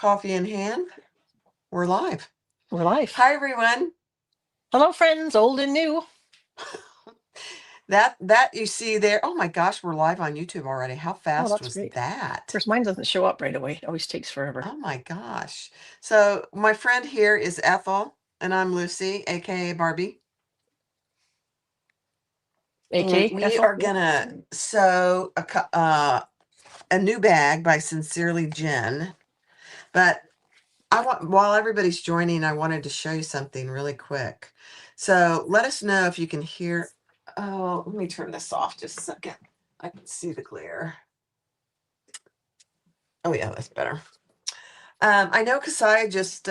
Coffee in hand. We're live. We're live. Hi, everyone. Hello, friends, old and new. That you see there. Oh my gosh, we're live on YouTube already. How fast that's was great. that? Of course, mine doesn't show up right away. It always takes forever. Oh my gosh. So my friend here is Ethel, and I'm Lucy, aka Barbie. AKA And we Ethel? are gonna sew a new bag by Sincerely Jen. But while everybody's joining, I wanted to show you something really quick. So let us know if you can hear. Oh, let me turn this off just a second. I can see the glare. Oh yeah, that's better. I know Kasaya just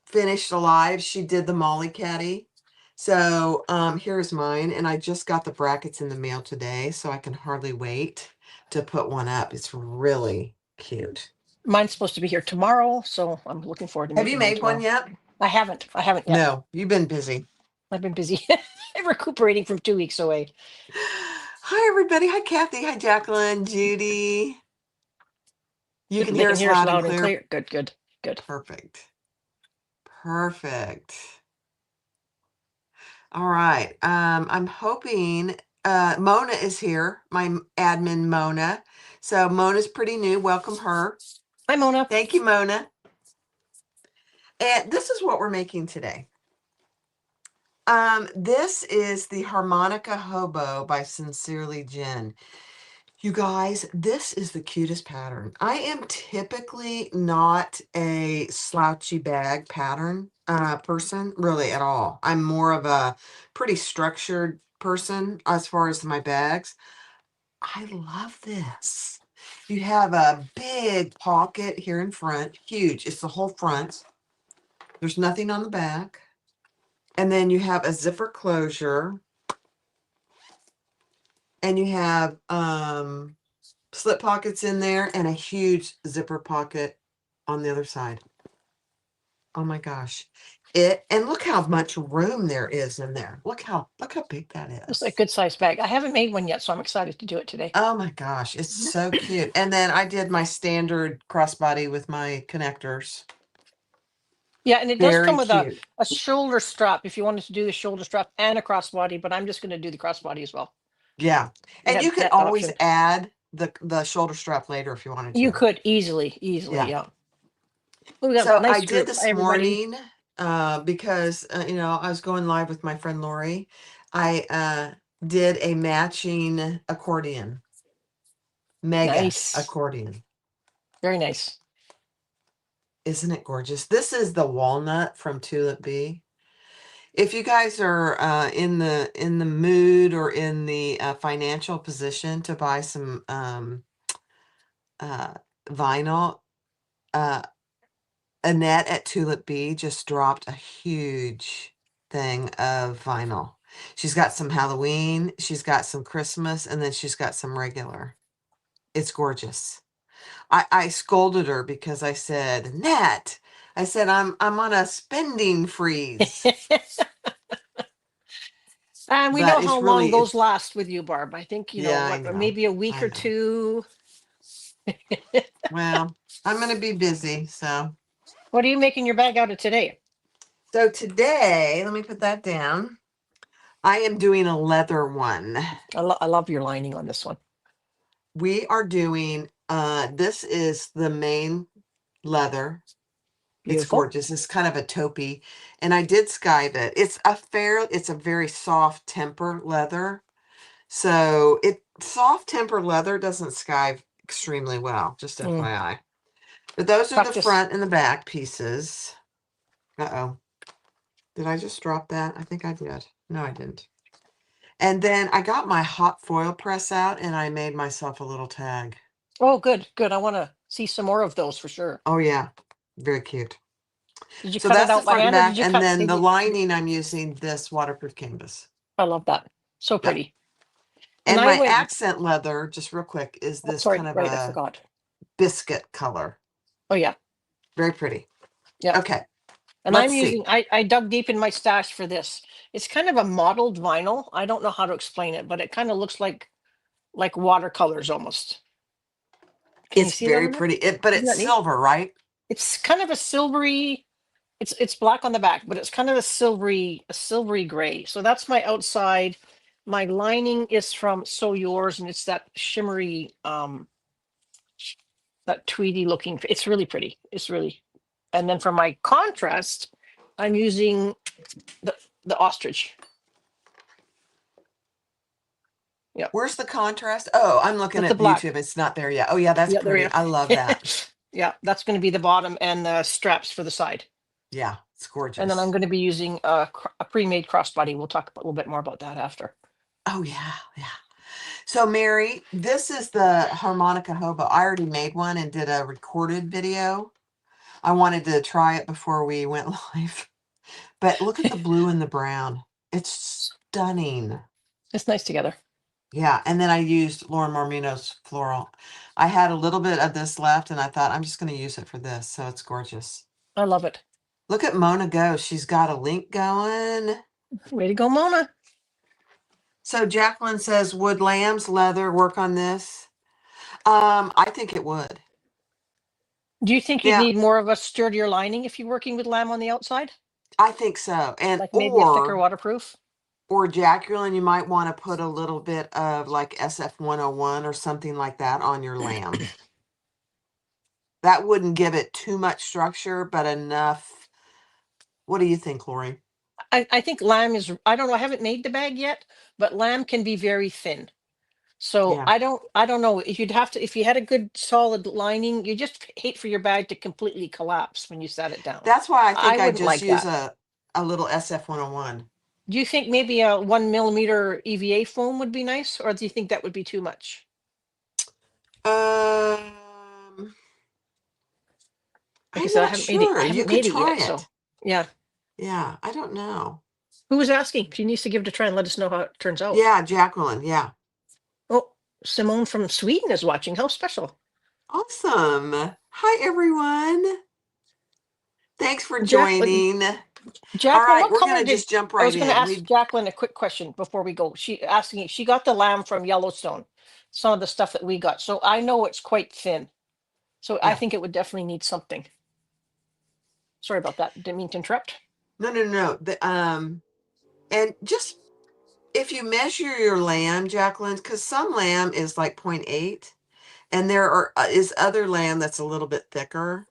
finished a live. She did the Molly Caddy. So here's mine, and I just got the brackets in the mail today, so I can hardly wait to put one up. It's really cute. Mine's supposed to be here tomorrow, so I'm looking forward to Have you made one yet? I haven't yet. No, you've been busy. I've been busy. I'm recuperating from 2 weeks away. Hi, everybody. Hi, Kathy. Hi, Jacqueline, Judy. You can hear us loud and clear. Good. Perfect. All right. I'm hoping Mona is here, my admin Mona. So Mona's pretty new. Welcome her. Hi, Mona. Thank you, Mona. And this is what we're making today. This is the Harmonica Hobo by Sincerely Jen. You guys, this is the cutest pattern. I am typically not a slouchy bag pattern person, really, at all. I'm more of a pretty structured person as far as my bags. I love this. You have a big pocket here in front, huge. It's the whole front. There's nothing on the back. And then you have a zipper closure. And you have slip pockets in there and a huge zipper pocket on the other side. Oh my gosh. And look how much room there is in there. Look how big that is. It's a good size bag. I haven't made one yet, so I'm excited to do it today. Oh my gosh, it's so cute. And then I did my standard crossbody with my connectors. Yeah, and it does come with a shoulder strap if you wanted to do the shoulder strap and a crossbody, but I'm just going to do the crossbody as well. Yeah. And you can always add the shoulder strap later if you wanted to. You could easily, yeah. So nice I did this morning because, I was going live with my friend Lori. I did a matching accordion. Mega accordion. Very nice. Isn't it gorgeous? This is the walnut from Tulip Bee. If you guys are in the mood or in the financial position to buy some vinyl, Annette at Tulip Bee just dropped a huge thing of vinyl. She's got some Halloween, she's got some Christmas, and then she's got some regular. It's gorgeous. I scolded her because I said, Annette, I said, I'm on a spending freeze. And we know how long those last with you, Barb. I think, maybe a week or two. Well, I'm going to be busy, so. What are you making your bag out of today? So today, let me put that down. I am doing a leather one. I love your lining on this one. We are doing, this is the main leather. Beautiful. It's gorgeous. It's kind of a taupey. And I did skive it. It's a very soft temper leather. So soft temper leather doesn't skive extremely well, just FYI. But those are the front and the back pieces. Uh-oh. Did I just drop that? I think I did. No, I didn't. And then I got my hot foil press out and I made myself a little tag. Oh, good. I want to see some more of those for sure. Oh, yeah. Very cute. Did you cut it out by hand, or did you cut? And then the lining, I'm using this waterproof canvas. I love that. So pretty. And my accent leather, just real quick, is this kind of a biscuit color. Oh, yeah. Very pretty. Yeah. Okay. And I dug deep in my stash for this. It's kind of a mottled vinyl. I don't know how to explain it, but it kind of looks like watercolors almost. It's very pretty. But it's silver, right? It's kind of a silvery. It's black on the back, but it's kind of a silvery gray. So that's my outside. My lining is from So Yours, and it's that shimmery, that tweedy looking. It's really pretty. It's really. And then for my contrast, I'm using the ostrich. Yeah. Where's the contrast? Oh, I'm looking That's the at black. YouTube. It's not there yet. Oh yeah, that's Yeah, there pretty. you I love that. Yeah, that's going to be the bottom and the straps for the side. Yeah, it's And then I'm gorgeous. going to be using a pre-made crossbody. We'll talk a little bit more about that after. Oh yeah, yeah. So Mary, this is the Harmonica Hobo. I already made one and did a recorded video. I wanted to try it before we went live. But look at the blue and the brown. It's stunning. It's nice together. Yeah, and then I used Lauren Mormino's floral. I had a little bit of this left, and I thought I'm just going to use it for this. So it's gorgeous. I love it. Look at Mona go. She's got a link going. Way to go, Mona. So Jacqueline says, would lamb's leather work on this? I think it would. Do you think you'd need more of a sturdier lining if you're working with lamb on the outside? I think so. And like maybe a thicker waterproof? Or Jacqueline, you might want to put a little bit of like SF101 or something like that on your lamb. That wouldn't give it too much structure, but enough. What do you think, Lori? I think lamb is, I don't know, I haven't made the bag yet, but lamb can be very thin. So Yeah. I don't know if you'd have to, if you had a good solid lining, you just hate for your bag to completely collapse when you set it down. That's why I think I wouldn't just like use that. a little SF101. Do you think maybe a 1 millimeter EVA foam would be nice, or do you think that would be too much? Like I I'm said, I not haven't made it. I sure. You haven't could made it try yet. So it. yeah. Yeah, I don't know. Who was asking? She needs to give it a try and let us know how it turns out. Yeah, Jacqueline. Yeah. Oh, Simone from Sweden is watching. How special. Awesome. Hi, everyone. Thanks for Jacqueline, joining. All right, what we're color going to did just jump I right was going to in. ask Jacqueline a quick question before we go. She asking, she got the lamb from Yellowstone, some of the stuff that we got. So I know it's quite thin. So I Yeah. think it would definitely need something. Sorry about that. Didn't mean to interrupt. No. And just if you measure your lamb, Jacqueline, because some lamb is like 0.8, and there is other lamb that's a little bit thicker.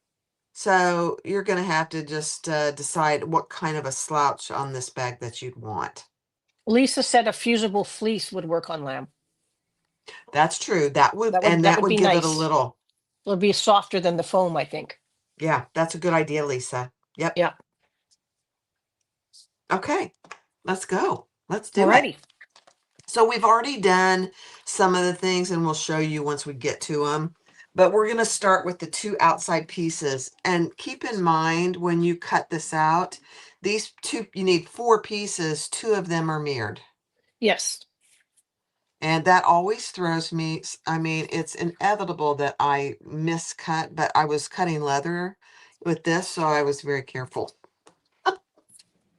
So you're going to have to just decide what kind of a slouch on this bag that you'd want. Lisa said a fusible fleece would work on lamb. That would that would be give nice. it a little. It'll be softer than the foam, I think. Yeah, that's a good idea, Lisa. Yep. Yeah. Okay, let's go. Let's do Alrighty. it. So we've already done some of the things, and we'll show you once we get to them. But we're going to start with the two outside pieces. And keep in mind when you cut this out, these two, you need 4 pieces. 2 of them are mirrored. Yes. And that always throws me. I mean, it's inevitable that I miscut, but I was cutting leather with this, so I was very careful.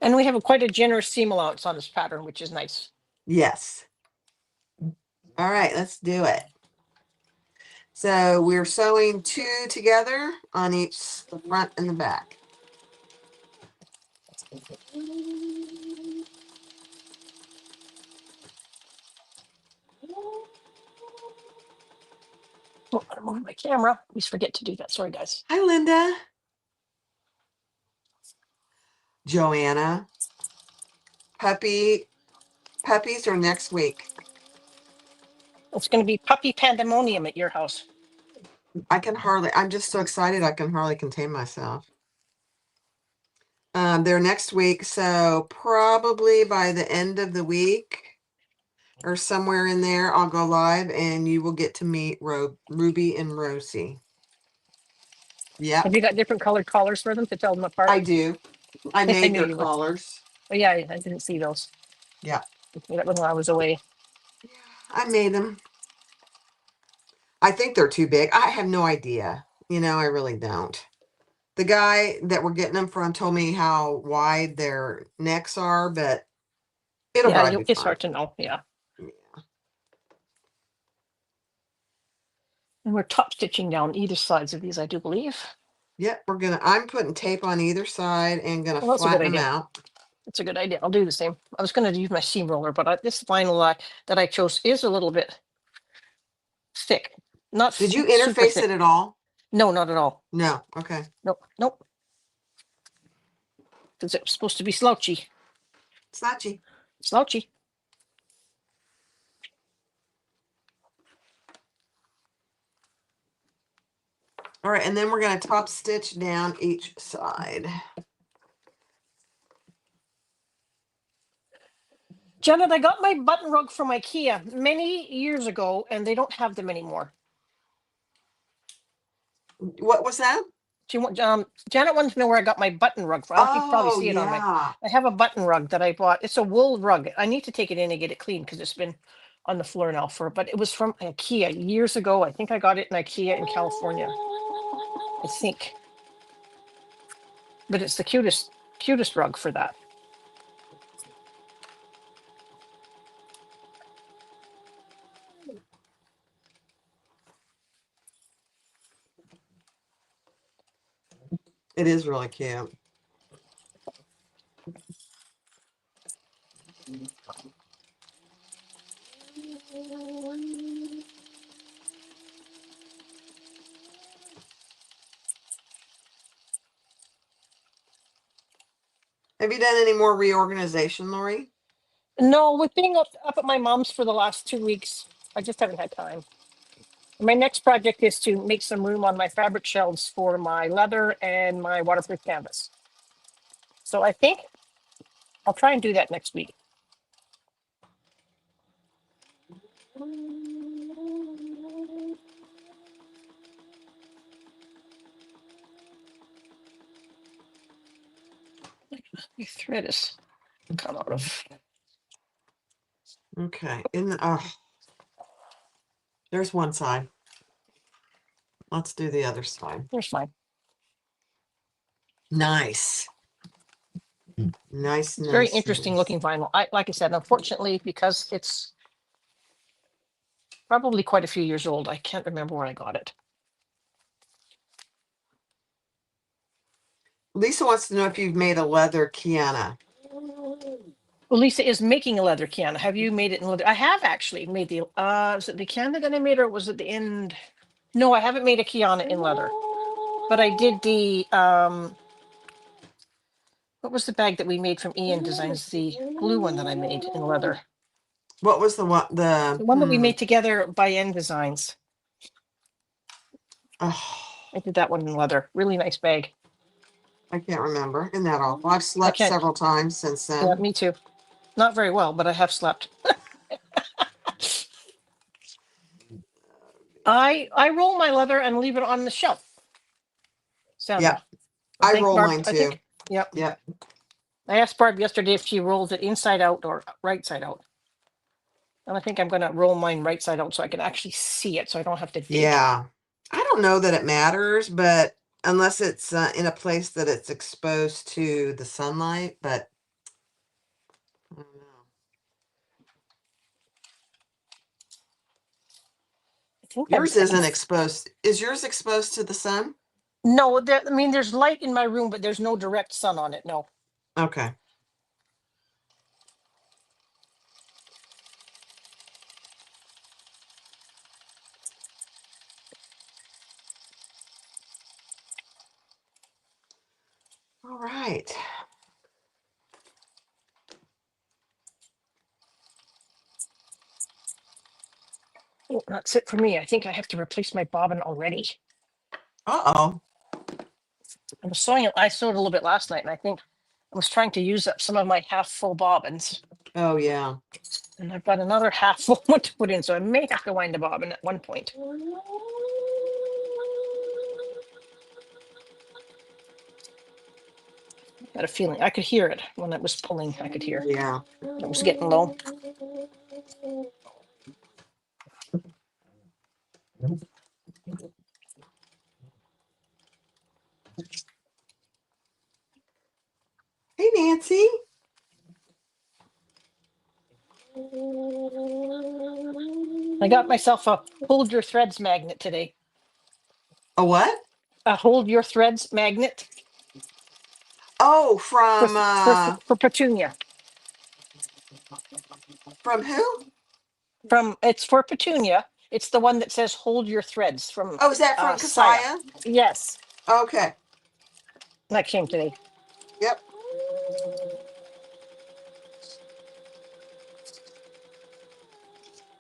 And we have quite a generous seam allowance on this pattern, which is nice. Yes. All right, let's do it. So we're sewing 2 together on each the front and the back. Oh, I'm moving my camera. Please forget to do that. Sorry, guys. Hi, Linda. Joanna. Puppies are next week. It's going to be puppy pandemonium at your house. I'm just so excited I can hardly contain myself. They're next week, so probably by the end of the week or somewhere in there, I'll go live and you will get to meet Ruby and Rosie. Yeah. Have you got different colored collars for them to tell them apart? I do. I made their knew you would. collars. Oh, yeah, I didn't see those. Yeah. That was when I was away. I made them. I think they're too big. I have no idea. I really don't. The guy that we're getting them from told me how wide their necks are, but it'll probably be it's fine. hard to know. Yeah. And we're top stitching down either sides of these, I do believe. Yep, I'm putting tape on either side and gonna Well, that's a good flatten them idea. out. It's a good idea. I'll do the same. I was going to use my seam roller, but this vinyl that I chose is a little bit thick. Not Did you super interface thick. it at all? No, not at all. No. Okay. Nope, nope. Because it was supposed to be slouchy. Slouchy. Slouchy. All right, and then we're gonna top stitch down each side. Janet, I got my button rug from IKEA many years ago, and they don't have them anymore. What was that? Janet wanted to know where I got my button rug from. You can probably Oh, see it on my. yeah. I have a button rug that I bought. It's a wool rug. I need to take it in and get it clean because it's been on the floor now but it was from IKEA years ago. I think I got it in IKEA in California. I think. But it's the cutest rug for that. It is really cute. Have you done any more reorganization, Lori? No, with being up at my mom's for the last 2 weeks, I just haven't had time. My next project is to make some room on my fabric shelves for my leather and my waterproof canvas. So I think I'll try and do that next week. Your thread is come out of. Okay. There's one side. Let's do the other side. There's mine. Nice. Nice, It's very nice, interesting nice. looking vinyl. Like I said, unfortunately, because it's probably quite a few years old, I can't remember where I got it. Lisa wants to know if you've made a leather Kiana. Well, Lisa is making a leather Kiana. Have you made it in leather? I have actually made the. Was it the Kiana that I made, or was it the end? No, I haven't made a Kiana in leather, but I did the. What was the bag that we made from Ian Designs? The blue one that I made in leather. What was the one? The one that we made together by N Designs. Oh, I did that one in leather. Really nice bag. I can't remember. Isn't that awful? I've slept can't- several times since then. Yeah, me too. Not very well, but I have slept. I roll my leather and leave it on the shelf. Sandra. Yeah. I roll Barb, mine too. I think, yep. Yep. I asked Barb yesterday if she rolls it inside out or right side out. And I think I'm going to roll mine right side out so I can actually see it so I don't have to dig. Yeah. I don't know that it matters, but unless it's in a place that it's exposed to the sunlight, but I don't know. I think Yours isn't exposed. Is yours exposed to the sun? No, there's light in my room, but there's no direct sun on it. No. Okay. All right. Oh, that's it for me. I think I have to replace my bobbin already. Uh-oh. I was sewing it. I sewed a little bit last night, and I think I was trying to use up some of my half full bobbins. Oh, yeah. And I've got another half full one to put in, so I may have to wind the bobbin at one point. I had a feeling I could hear it when it was pulling. I could hear. Yeah. It was getting low. Hey, Nancy. I got myself a hold your threads magnet today. A what? hold your threads magnet Oh, for Petunia. from who? It's for Petunia. It's the one that says hold your threads from Oh, is that from Saya. Kasaya? Yes, Okay. that came today. Yep.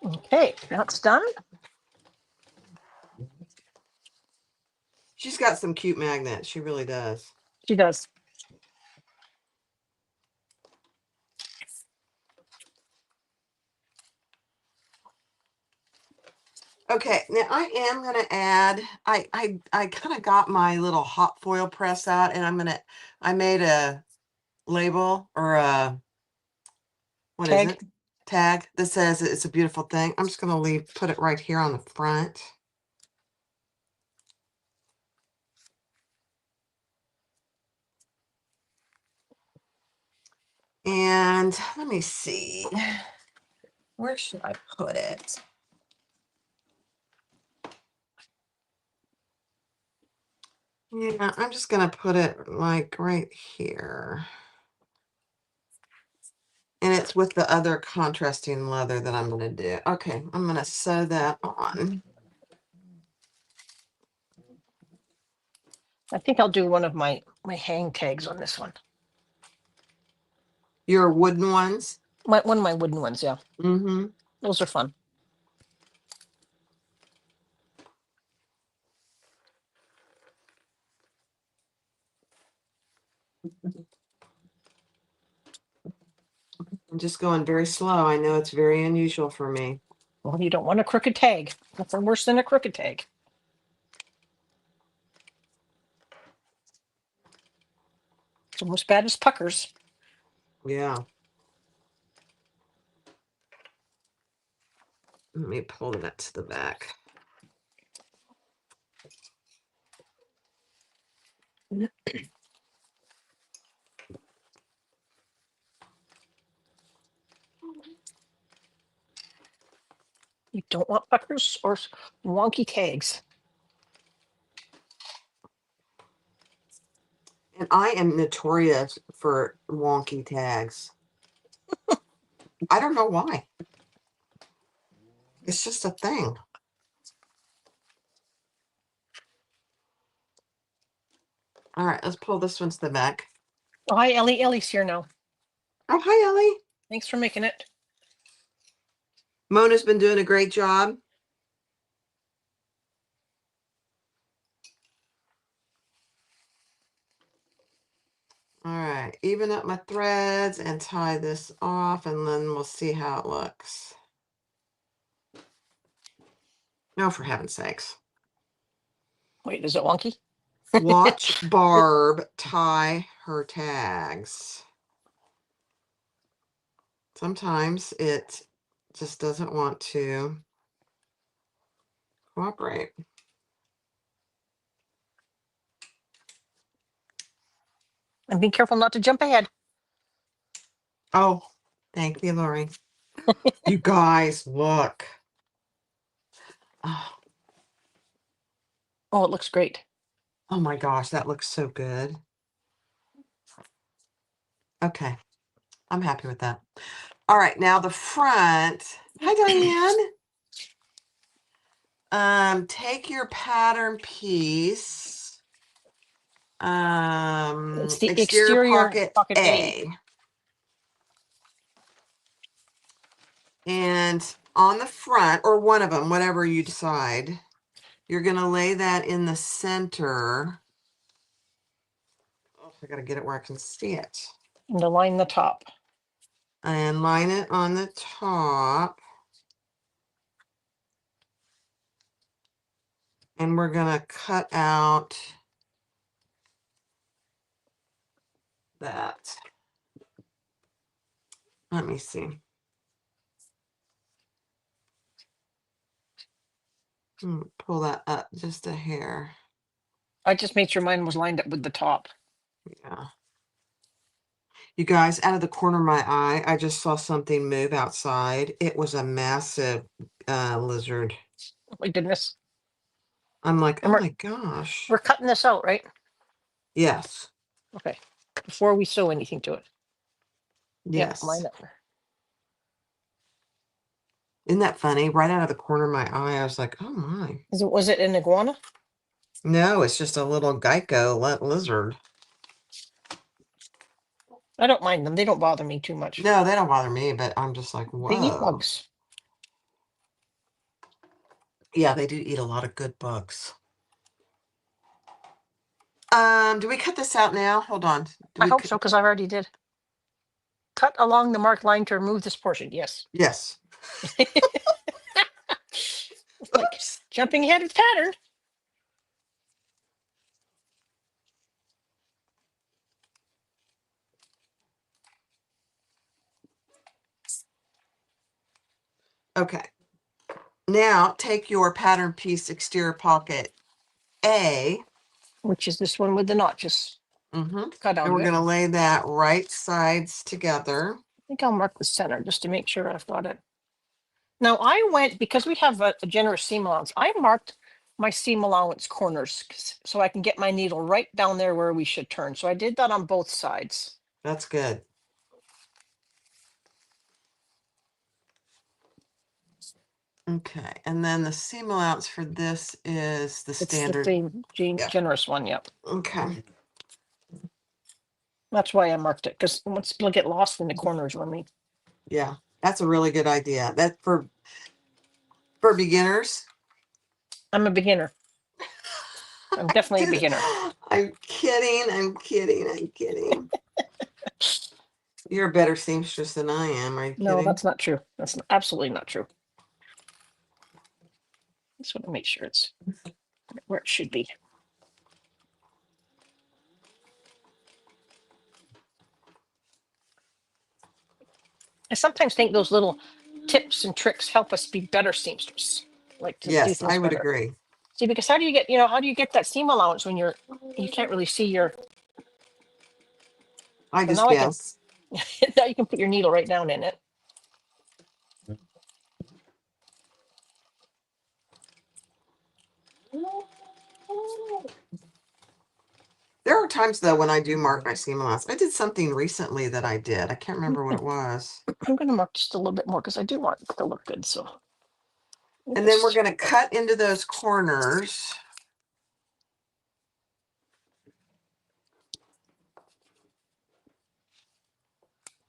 Okay, now it's done. She's got some cute magnets. She really does. She does. Okay, now I am gonna add, I kind of got my little hot foil press out, and I made a label or a, what is Tag. it? Tag that says it's a beautiful thing. I'm just gonna put it right here on the front. And let me see, where should I put it? Yeah, I'm just gonna put it like right here. And it's with the other contrasting leather that I'm gonna do. Okay, I'm gonna sew that on. I think I'll do one of my hang tags on this one. Your wooden ones? One of my wooden ones, yeah. Mm-hmm. Those are fun. I'm just going very slow. I know it's very unusual for me. Well, you don't want a crooked tag. Nothing worse than a crooked tag. It's almost bad as puckers. Yeah. Let me pull that to the back. You don't want puckers or wonky tags. And I am notorious for wonky tags. I don't know why. It's just a thing. All right, let's pull this one to the back. Oh, hi, Ellie. Ellie's here now. Oh, hi, Ellie. Thanks for making it. Mona's been doing a great job. All right, even up my threads and tie this off, and then we'll see how it looks. No, for heaven's sakes. Wait, is it wonky? Watch Barb tie her tags. Sometimes it just doesn't want to cooperate. And be careful not to jump ahead. Oh, thank you, Lori. You guys, look. Oh, Oh, it looks great. oh my gosh, that looks so good. Okay, I'm happy with that. All right, now the front. Hi, Diane. Take your pattern piece. It's the Exterior pocket pocket A. A. And on the front, or one of them, whatever you decide, you're going to lay that in the center. Oh, I got to get it where I can see it. And align the top. And line it on the top. And we're going to cut out that. Let me see. Pull that up just a hair. I just made sure mine was lined up with the top. Yeah. You guys, out of the corner of my eye, I just saw something move outside. It was a massive lizard. Oh my goodness. I'm like, And oh my gosh. we're cutting this out, right? Yes. Okay. Before we sew anything to it. Yeah, line Yes. up. Isn't that funny? Right out of the corner of my eye, I was like, oh my. Was it an iguana? No, it's just a little Geico lizard. I don't mind them. They don't bother me too much. No, they don't bother me, but I'm just like, They eat whoa. bugs. Yeah, they do eat a lot of good bugs. Do we cut this out now? Hold on. I hope so, because I already did. Cut along the marked line to remove this portion. Yes. Yes. Like Oops. jumping ahead of pattern. Okay. Now take your pattern piece exterior pocket A. Which is this one with the notches cut out And of we're it. going to lay that right sides together. I think I'll mark the center just to make sure I've got it. Now I went, because we have a generous seam allowance, I marked my seam allowance corners so I can get my needle right down there where we should turn. So I did that on both sides. That's good. Okay, and then the seam allowance for this is the It's standard. the same generous one. Yep. Okay. That's why I marked it, because once people get lost in the corners when we. Yeah, that's a really good idea. That for beginners. I'm a beginner. I'm definitely a beginner. I'm kidding. I'm kidding. I'm kidding. You're a better seamstress than I am. Are you kidding? No, that's not true. That's absolutely not true. Just want to make sure it's where it should be. I sometimes think those little tips and tricks help us be better seamstress. Like to do Yes, things I would better. agree. See, because how do you get, how do you get that seam allowance when you can't really see your. I So just now guess. now you can put your needle right down in it. There are times though when I do mark my seam allowance. I did something recently that I did. I can't remember what it was. I'm going to mark just a little bit more because I do want it to look good. So. And then we're going to cut into those corners.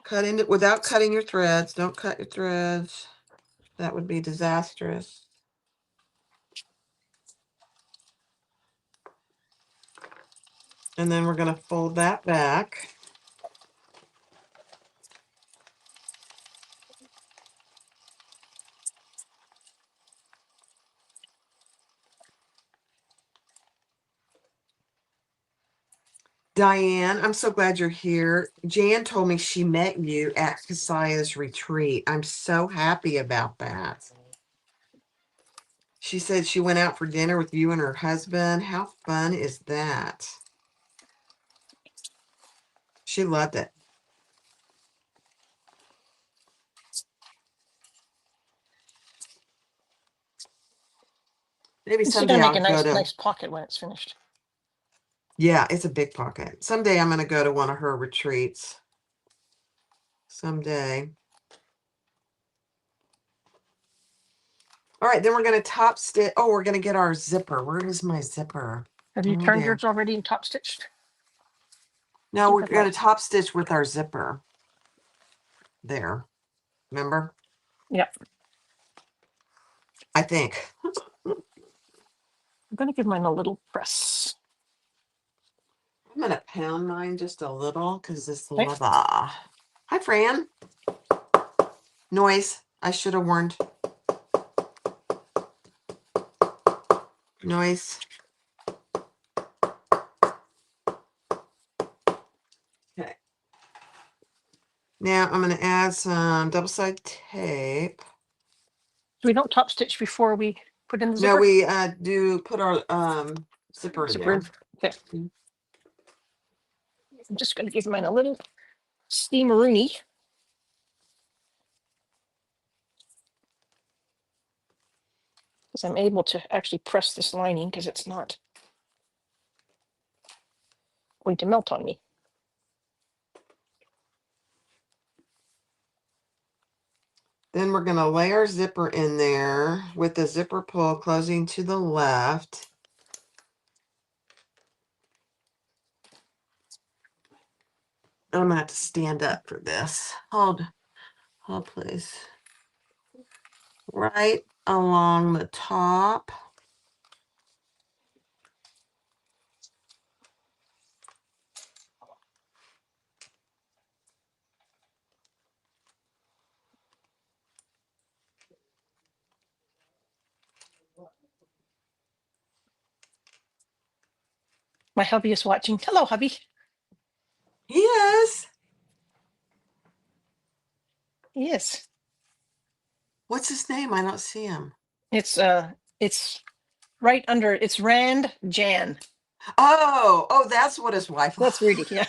Cut into without cutting your threads. Don't cut your threads. That would be disastrous. And then we're going to fold that back. Diane, I'm so glad you're here. Jan told me she met you at Kasaya's retreat. I'm so happy about that. She said she went out for dinner with you and her husband. How fun is that? She loved it. Maybe This is someday going to make I'll a go to. nice pocket when it's finished. Yeah, it's a big pocket. Someday I'm going to go to one of her retreats. Someday. All right, then we're going to top stitch. Oh, we're going to get our zipper. Where is my zipper? Have you Oh, turned dear. yours already and top stitched? No, we're going to top stitch with our zipper. There. Remember? Yep. I think. I'm going to give mine a little press. I'm going to pound mine just a little because this Okay. lava. Hi, Fran. Noise. I should have warned. Noise. Okay. Now I'm going to add some double-sided tape. So we don't top stitch before we put in the zipper? No, we do put our zipper in there. Okay. I'm just going to give mine a little steameroony. because I'm able to actually press this lining because it's not going to melt on me. Then we're going to lay our zipper in there with the zipper pull closing to the left. I'm going to have to stand up for this. Hold please. Right along the top. My hubby is watching. Hello, hubby. Yes. Yes. What's his name? I don't see him. It's right under, it's Rand Jan. Oh, that's what his wife. That's Rudy, yeah.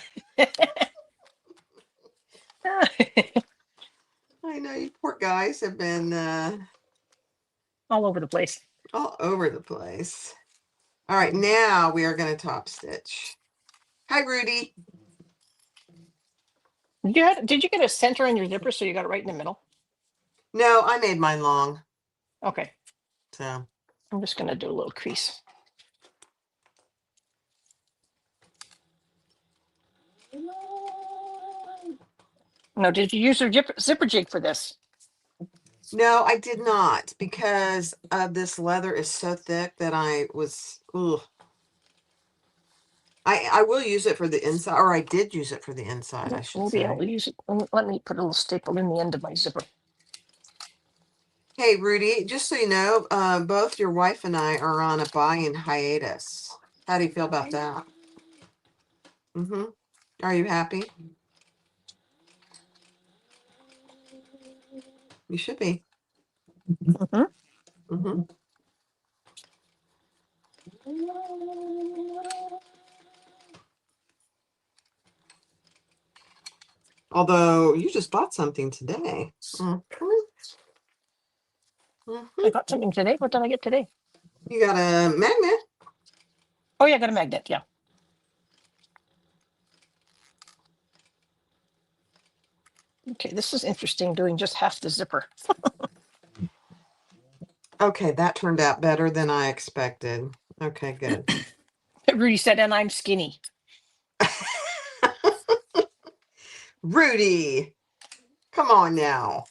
I know you poor guys have been All over the place. all over the place. All right, now we are going to top stitch. Hi, Rudy. Did you get a center in your zipper so you got it right in the middle? No, I made mine long. Okay. So I'm just going to do a little crease. Now, did you use your zipper jig for this? no, I did not, because this leather is so thick that I was, ugh. I will use it for the inside, or I did use it for the inside, I should Maybe I'll say. use it. Let me put a little staple in the end of my zipper. Hey, Rudy, just so you know, both your wife and I are on a buy-in hiatus. How do you feel about that? Mm-hmm. Are you happy? You should be. Mm-hmm. Mm-hmm. Although you just bought something today. Mm-hmm. I got something today. What did I get today? You got a magnet. Oh, yeah, I got a magnet. Yeah. Okay, this is interesting, doing just half the zipper. Okay, that turned out better than I expected. Okay, good. Rudy said, and I'm skinny. Rudy, come on now.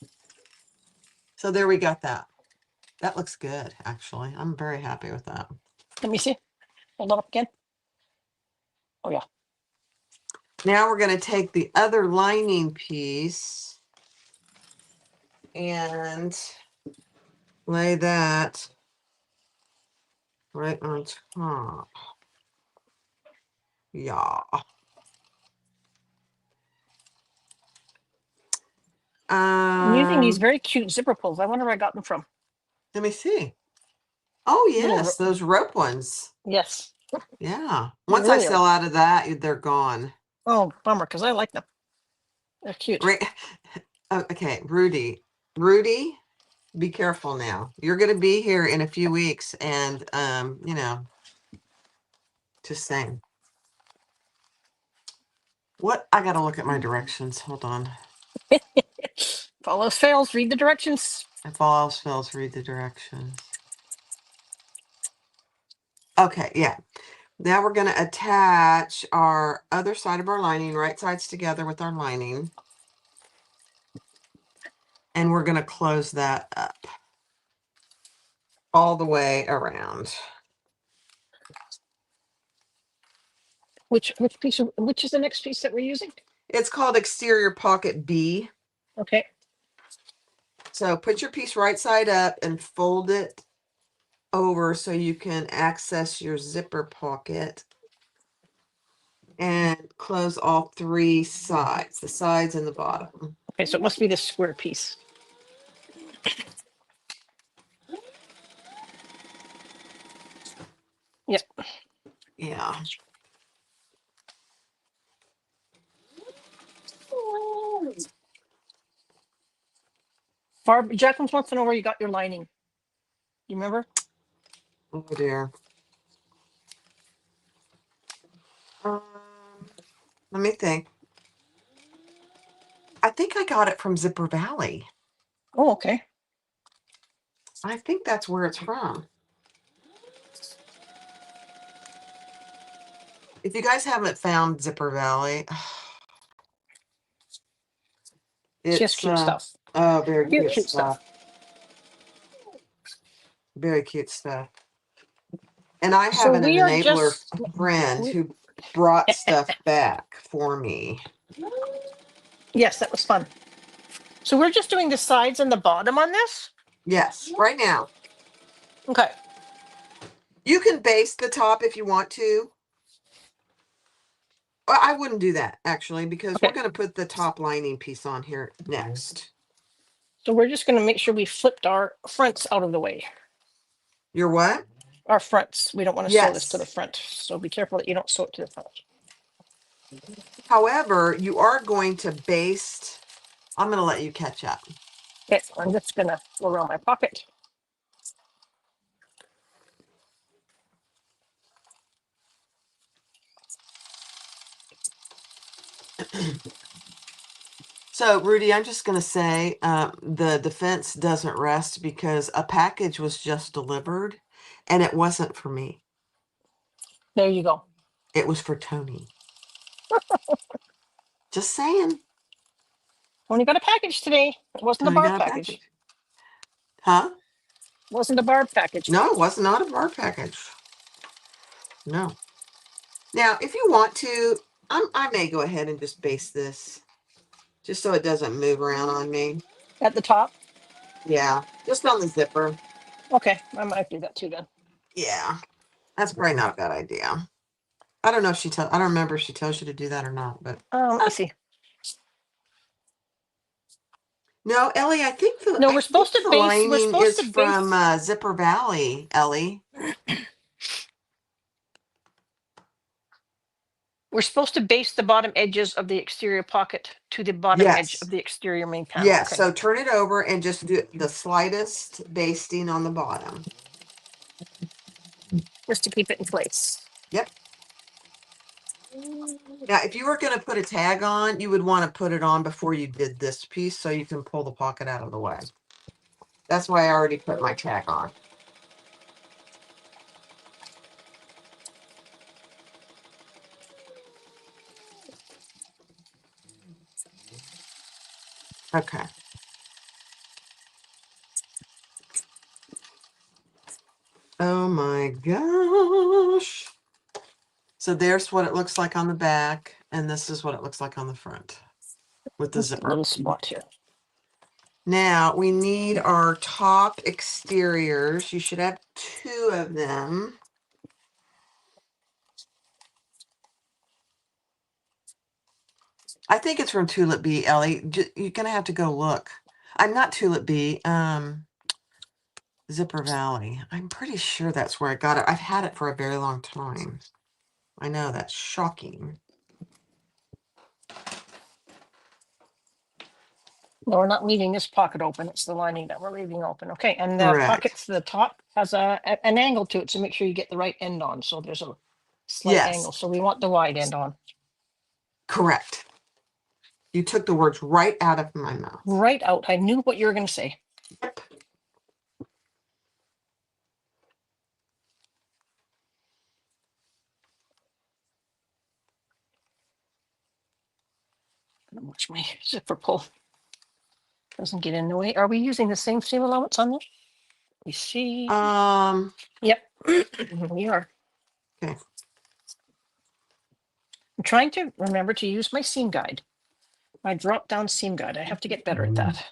So there we got that. That looks good, actually. I'm very happy with that. Let me see. Hold it up again. Oh, yeah. Now we're going to take the other lining piece and lay that right on top. Yeah. I'm using these very cute zipper pulls. I wonder where I got them from. Let me see. Oh, Little yes, those rope ones. Yes. Yeah. They Once I really sell are. out of that, they're gone. Oh, bummer, because I like them. They're cute. Right. Okay, Rudy. Rudy, be careful now. You're going to be here in a few weeks, and you know, just saying. What? I got to look at my directions. Hold on. If all else fails, read the directions. If all else fails, read the directions. Okay, yeah. Now we're going to attach our other side of our lining, right sides together with our lining. And we're going to close that up all the way around. Which is the next piece that we're using? It's called Exterior Pocket B. Okay. So put your piece right side up and fold it over so you can access your zipper pocket, and close all three sides, the sides and the bottom. Okay, so it must be this square piece. Yep. Yeah. Jacqueline wants to know where you got your lining. You remember? Oh dear. Let me think. I think I got it from Zipper Valley. Oh, okay. I think that's where it's from. If you guys haven't found Zipper Valley, She has it's cute stuff. very Cute, cute cute stuff. stuff. Very cute stuff. And I have So an we are enabler just. friend We, who brought stuff back for me. yes, that was fun. So we're just doing the sides and the bottom on this. Yes, right now. Okay. You can base the top if you want to. Well, I wouldn't do that actually because we're Okay. going to put the top lining piece on here next. So we're just going to make sure we flipped our fronts out of the way. Your what? Our fronts. We don't want to sew this to the Yes. front. So be careful that you don't sew it to the front. However, you are going to baste. I'm going to let you catch up. Okay. I'm just going to go around my pocket. So, Rudy, I'm just going to say the defense doesn't rest because a package was just delivered and it wasn't for me. There you go. It was for Tony. Just saying. Only got a package today. It wasn't a Tony bar got a package. package. Huh? It wasn't a bar package. No, it was not a bar package. No. Now, if you want to, I may go ahead and just base this just so it doesn't move around on me. At the top. Yeah, just on the zipper. Okay. I might do that too then. Yeah, that's probably not a bad idea. I don't know if she I don't remember if she tells you to do that or not, but Let me see. no, Ellie, No, I we're think supposed to the base. We're lining supposed is to from base. Zipper Valley, Ellie. We're supposed to base the bottom edges of the exterior pocket to the bottom edge Yes. of the exterior main panel. Yes. Okay. So turn it over and just do the slightest basting on the bottom. Just to keep it in place. Yep. Now, if you were going to put a tag on, you would want to put it on before you did this piece so you can pull the pocket out of the way. That's why I already put my tag on. Okay. Oh my gosh. So there's what it looks like on the back, and this is what it looks like on the front with the A zipper. little spot here. Now we need our top exteriors. You should have 2 of them. I think it's from Tulip Bee, Ellie. You're gonna have to go look. I'm not Tulip Bee. Zipper Valley. I'm pretty sure that's where I got it. I've had it for a very long time. I know that's shocking. No, we're not leaving this pocket open. It's the lining that we're leaving open. Okay. And the pocket Correct. to the top has an angle to it. So make sure you get the right end on. So there's a slight Yes, angle. So we want the wide end on. correct. You took the words right out of my mouth. Right out. I knew what you were going to say. Yep. Watch my zipper pull. Doesn't get in the way. Are we using the same seam allowance on this? We see. Yep. We are. Okay. I'm trying to remember to use my seam guide. My drop down seam guide. I have to get better at that.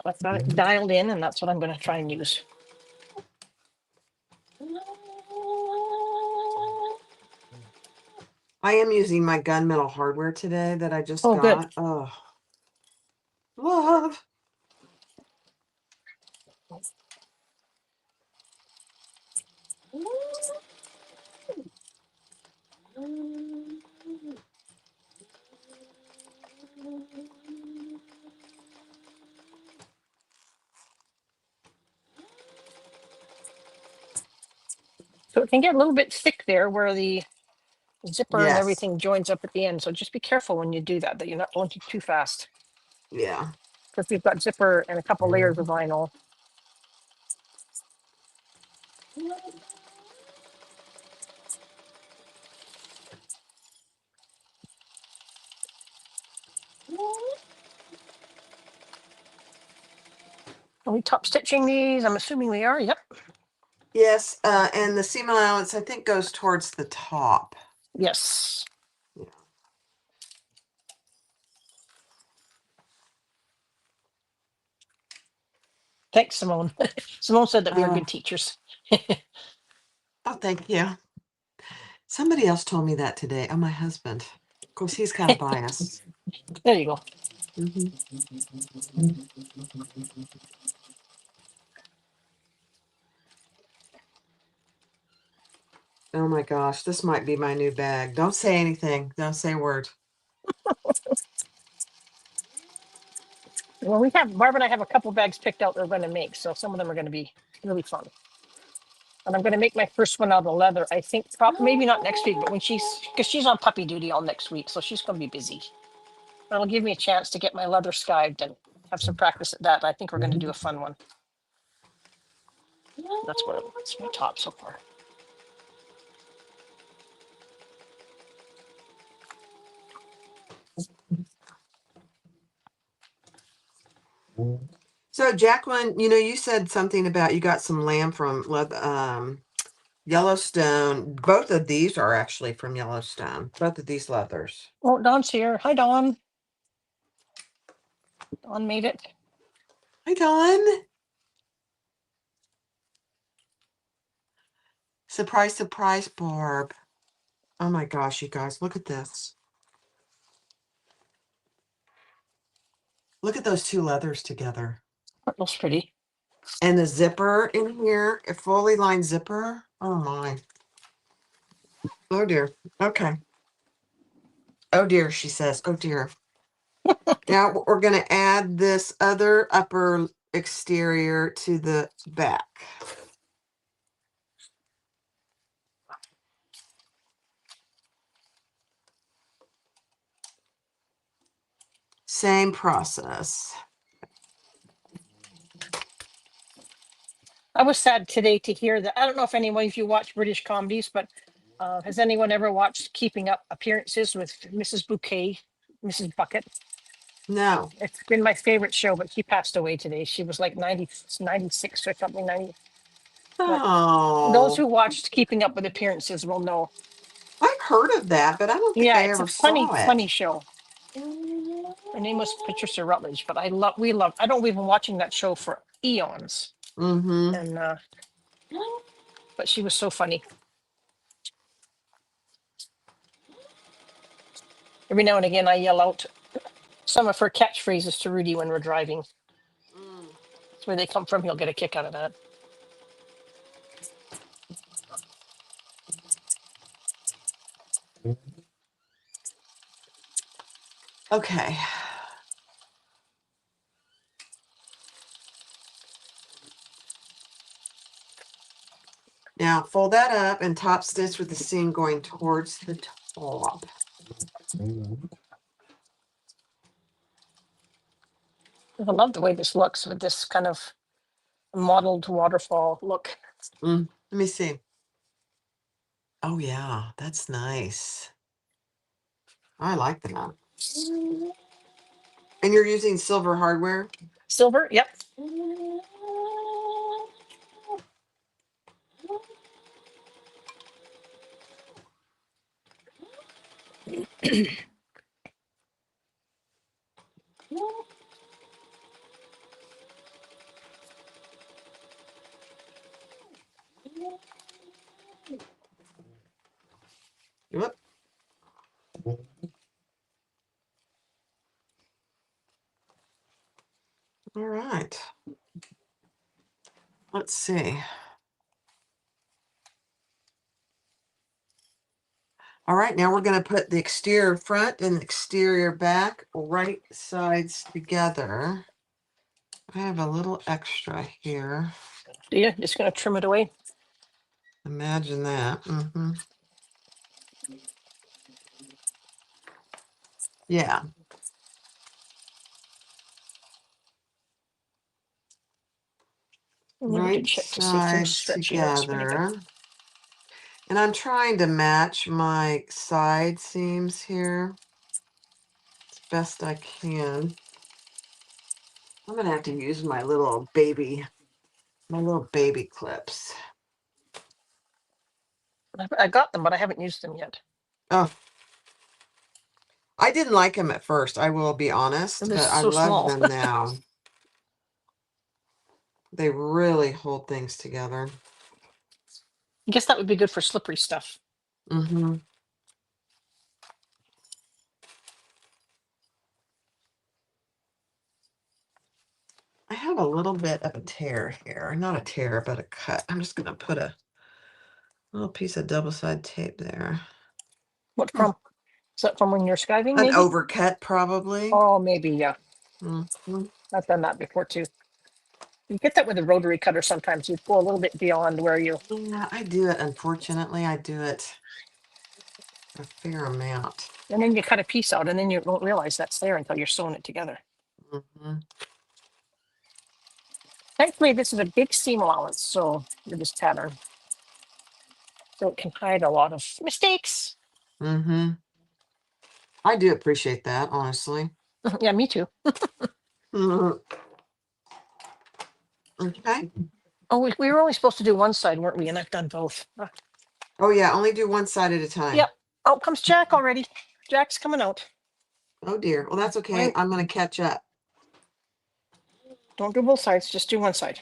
I've got it dialed in, and that's what I'm going to try and use. I am using my gunmetal hardware today that I just Oh, good. got. Oh, love. it can get a little bit thick there where the zipper and Yes. everything joins up at the end. So just be careful when you do that, that you're not going too fast. Yeah. Because we've got zipper and a couple layers of vinyl. Are we top stitching these? I'm assuming we are. Yep. Yes. And the seam allowance, I think, goes towards the top. Yes. Yeah. Thanks, Simone. Simone said that we are good teachers. Oh, thank you. Somebody else told me that today. Oh, my husband. Of course, he's kind of biased. There you go. Mhm. Oh my gosh, this might be my new bag. Don't say anything. Don't say a word. Well, we have Barb and I have a couple bags picked out we're going to make, so some of them are going to be really fun. And I'm going to make my first one out of leather. I think maybe not next week, but when because she's on puppy duty all next week, so she's going to be busy. But it'll give me a chance to get my leather skived and have some practice at that. I think we're going to do a fun one. That's my top so far. So, Jacqueline, you said something about you got some lamb from Yellowstone. Both of these are actually from Yellowstone. Both of these leathers. Oh, Dawn's here. Hi, Dawn. Dawn made it. Hi, Dawn. Surprise, surprise, Barb. Oh my gosh, you guys, look at this. Look at those two leathers together. That looks pretty. And the zipper in here, a fully lined zipper. Oh my. Oh dear. Okay. Oh dear, she says. Oh dear. Now we're going to add this other upper exterior to the back. Same process. I was sad today to hear that. I don't know if anyone of you watch British comedies, but has anyone ever watched Keeping Up Appearances with Mrs. Bouquet, Mrs. Bucket? No. It's been my favorite show, but she passed away today. She was like 96 or something, 90. But those Oh, who watched Keeping Up with Appearances will know. I've heard of that, but I don't think Yeah, I it's a ever funny, saw it. funny show. Her name was Patricia Rutledge, but I don't we've been watching that show for eons. Mm-hmm. And but she was so funny. Every now and again I yell out some of her catchphrases to Rudy when we're driving. That's where they come from. He'll get a kick out of that. Okay. Now fold that up and top stitch with the seam going towards the top. I love the way this looks with this kind of modeled waterfall look. Let me see. Oh yeah, that's nice. I like that. And you're using silver hardware? Silver, yep. Yep. All right. Let's see. All right, now we're going to put the exterior front and the exterior back right sides together. I have a little extra here. Yeah, just gonna trim it away. Imagine that. Yeah. I needed to Right check to see if things sides stretch. Yeah, it's pretty good. together. And I'm trying to match my side seams here as best I can. I'm gonna have to use my little baby clips. I got them, but I haven't used them yet. Oh, I didn't like them at first, I will be honest, They're but I so love small. them now. They really hold things together. I guess that would be good for slippery stuff. Mm-hmm. I have a little bit of a tear here. Not a tear, but a cut. I'm just gonna put a little piece of double-sided tape there. What from? Is that from when you're skiving, An maybe? overcut, probably. Oh, maybe, yeah. Mhm. I've done that before too. You get that with a rotary cutter sometimes. You go a little bit beyond where you. Yeah, I do it. Unfortunately, I do it a fair amount. And then you cut a piece out, and then you don't realize that's there until you're sewing it together. Mm-hmm. Thankfully, this is a big seam allowance, so with this pattern, so it can hide a lot of mistakes. Mm-hmm. I do appreciate that, honestly. Yeah, me too. Mhm. Okay. Oh, we were only supposed to do one side, weren't we? And I've done both. Oh yeah, only do one side at a time. Yep. Oh, comes Jack already. Jack's coming out. Oh dear. Well, that's okay. I'm gonna catch up. Don't do both sides. Just do one side.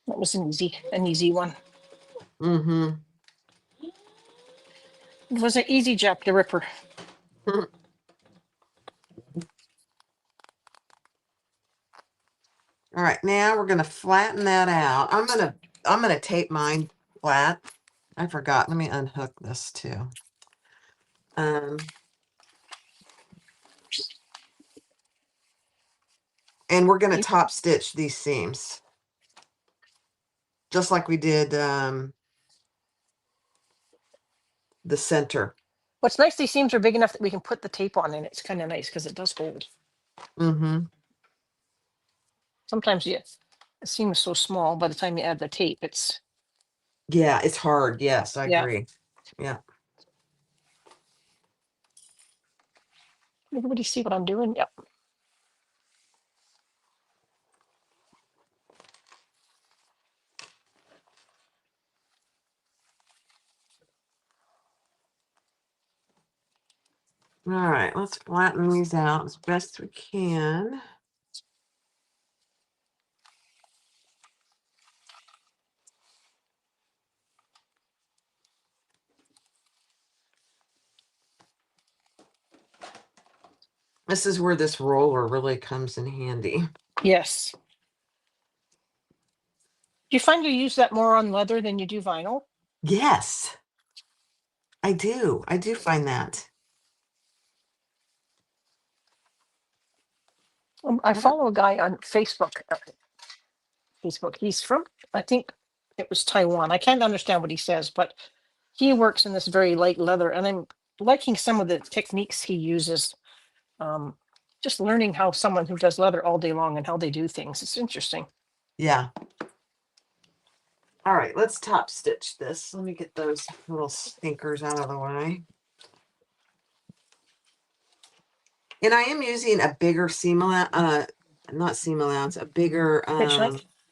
That was an easy one. Mm-hmm. It was an easy Jack the Ripper. All right, now we're gonna flatten that out. I'm gonna tape mine flat. I forgot. Let me unhook this too. And we're gonna top stitch these seams. Just like we did the center. What's nice, these seams are big enough that we can put the tape on, and it's kind of nice because it does hold. Mm-hmm. Sometimes the seam is so small by the time you add the tape, it's Yeah, it's hard. Yes, I yeah. agree. Yeah. Everybody see what I'm doing? Yep. All right, let's flatten these out as best we can. This is where this roller really comes in handy. Yes. Do you find you use that more on leather than you do vinyl? Yes, I do. I do find that. I follow a guy on Facebook. Facebook. He's from, I think it was Taiwan. I can't understand what he says, but he works in this very light leather, and I'm liking some of the techniques he uses. Just learning how someone who does leather all day long and how they do things. It's interesting. Yeah. All right, let's top stitch this. Let me get those little stinkers out of the way. And I am using a bigger seam allowance, not seam allowance, a bigger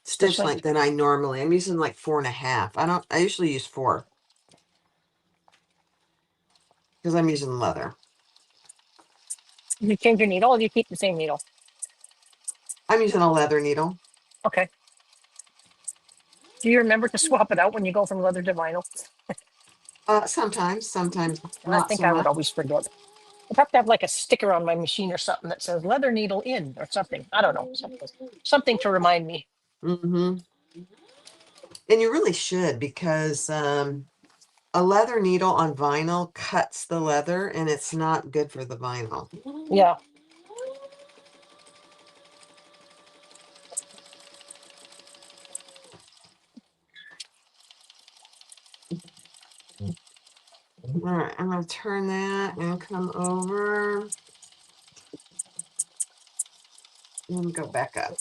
stitch length than I normally. I'm using like 4.5. I usually use 4. Because I'm using leather. You change your needle or you keep the same needle? I'm using a leather needle. Okay. Do you remember to swap it out when you go from leather to vinyl? Sometimes I not think so I would much. always forget. I'd have to have like a sticker on my machine or something that says leather needle in or something. I don't know. Something to remind me. Mm-hmm. And you really should, because a leather needle on vinyl cuts the leather and it's not good for the vinyl. Yeah. All right, I'm going to turn that and come over and go back up.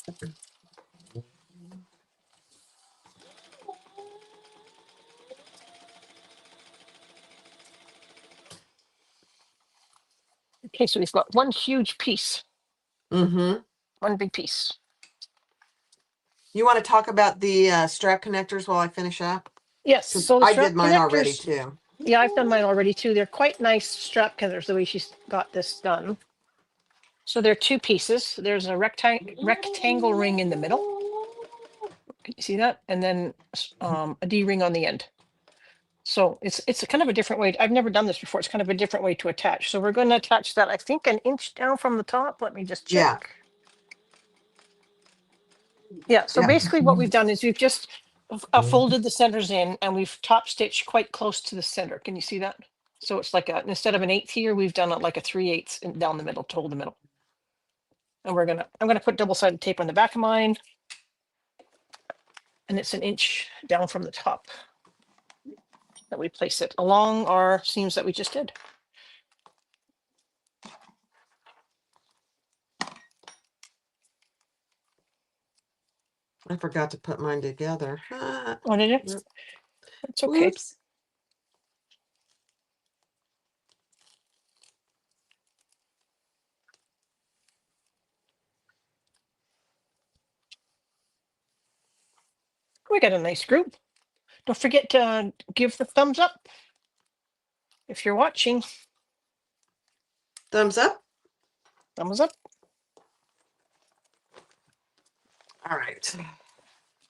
Okay, so we've got one huge piece, Mm-hmm. one big piece. You want to talk about the strap connectors while I finish up? Yes, Because so the I did strap mine already connectors, too. yeah, I've done mine already too. They're quite nice strap connectors the way she's got this done. So there are two pieces. There's a rectangle ring in the middle. Can you see that? And then a D ring on the end. So it's a kind of a different way. I've never done this before. It's kind of a different way to attach. So we're going to attach that, I think, an inch down from the top. Let me just check. Yeah. Yeah. So Yeah. basically what we've done is we've just folded the centers in and we've top stitched quite close to the center. Can you see that? So it's like instead of an eighth here, we've done it like a 3/8 down the middle to hold the middle. And I'm gonna put double-sided tape on the back of mine. And it's an inch down from the top that we place it along our seams that we just did. I forgot to put mine together. Oh, did you? Yep. It's okay. Whoops. We got a nice group. Don't forget to give the thumbs up if you're watching. Thumbs up. Thumbs up. All right.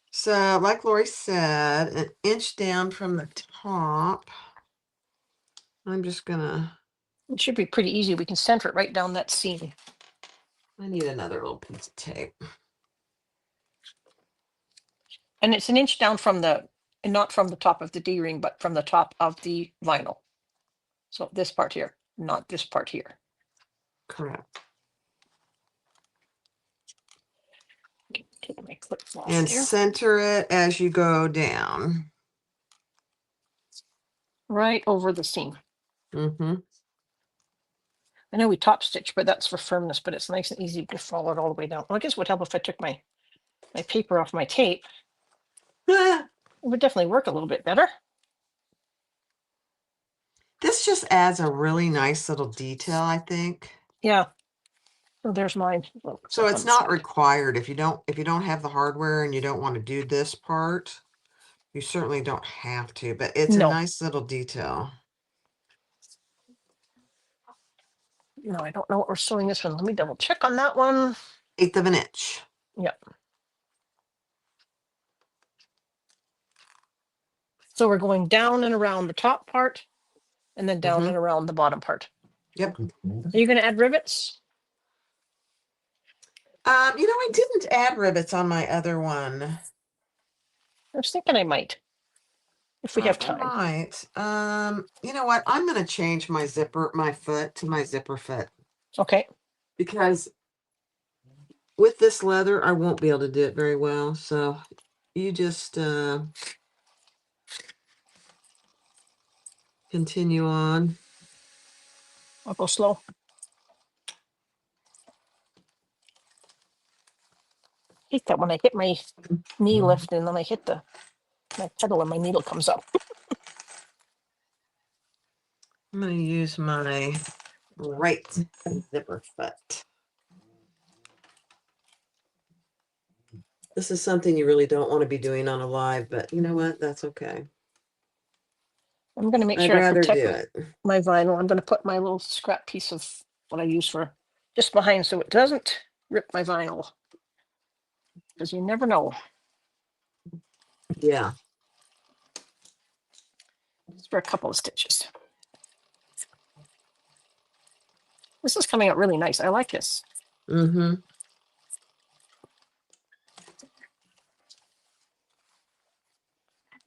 So, like Lori said, an inch down from the top. I'm just gonna, It should be pretty easy. We can center it right down that seam. I need another little piece of tape. And it's an inch down from and not from the top of the D-ring, but from the top of the vinyl. So this part here, not this part here. Correct. Take my clips off And there. center it as you go down. Right over the seam. Mm-hmm. I know we top stitch, but that's for firmness, but it's nice and easy to follow it all the way down. Well, I guess it would help if I took my paper off my tape. It would definitely work a little bit better. This just adds a really nice little detail, I think. Yeah. So there's mine. Well, So it's not required if you don't have the hardware and you don't want to do this part. You certainly don't have to, but it's a No. nice little detail. No, I don't know what we're sewing this one. Let me double check on that one. 1/8 of an inch. Yeah. So we're going down and around the top part and then down and around the bottom part. Yep. Are you going to add rivets? I didn't add rivets on my other one. I was thinking I might, if we have time. I might. You know what? I'm going to change my foot to my zipper foot. Okay. Because with this leather, I won't be able to do it very well. So you just continue on. I'll go slow. I hate that when I hit my knee lift and then I hit my pedal and my needle comes up. I'm going to use my right zipper foot. This is something you really don't want to be doing on a live, but you know what? That's okay. I'm going to make I'd sure I rather do protect it. my vinyl. I'm going to put my little scrap piece of what I use for just behind so it doesn't rip my vinyl. Because you never know. Yeah. Just for a couple of stitches. This is coming out really nice. I like this. Mm-hmm.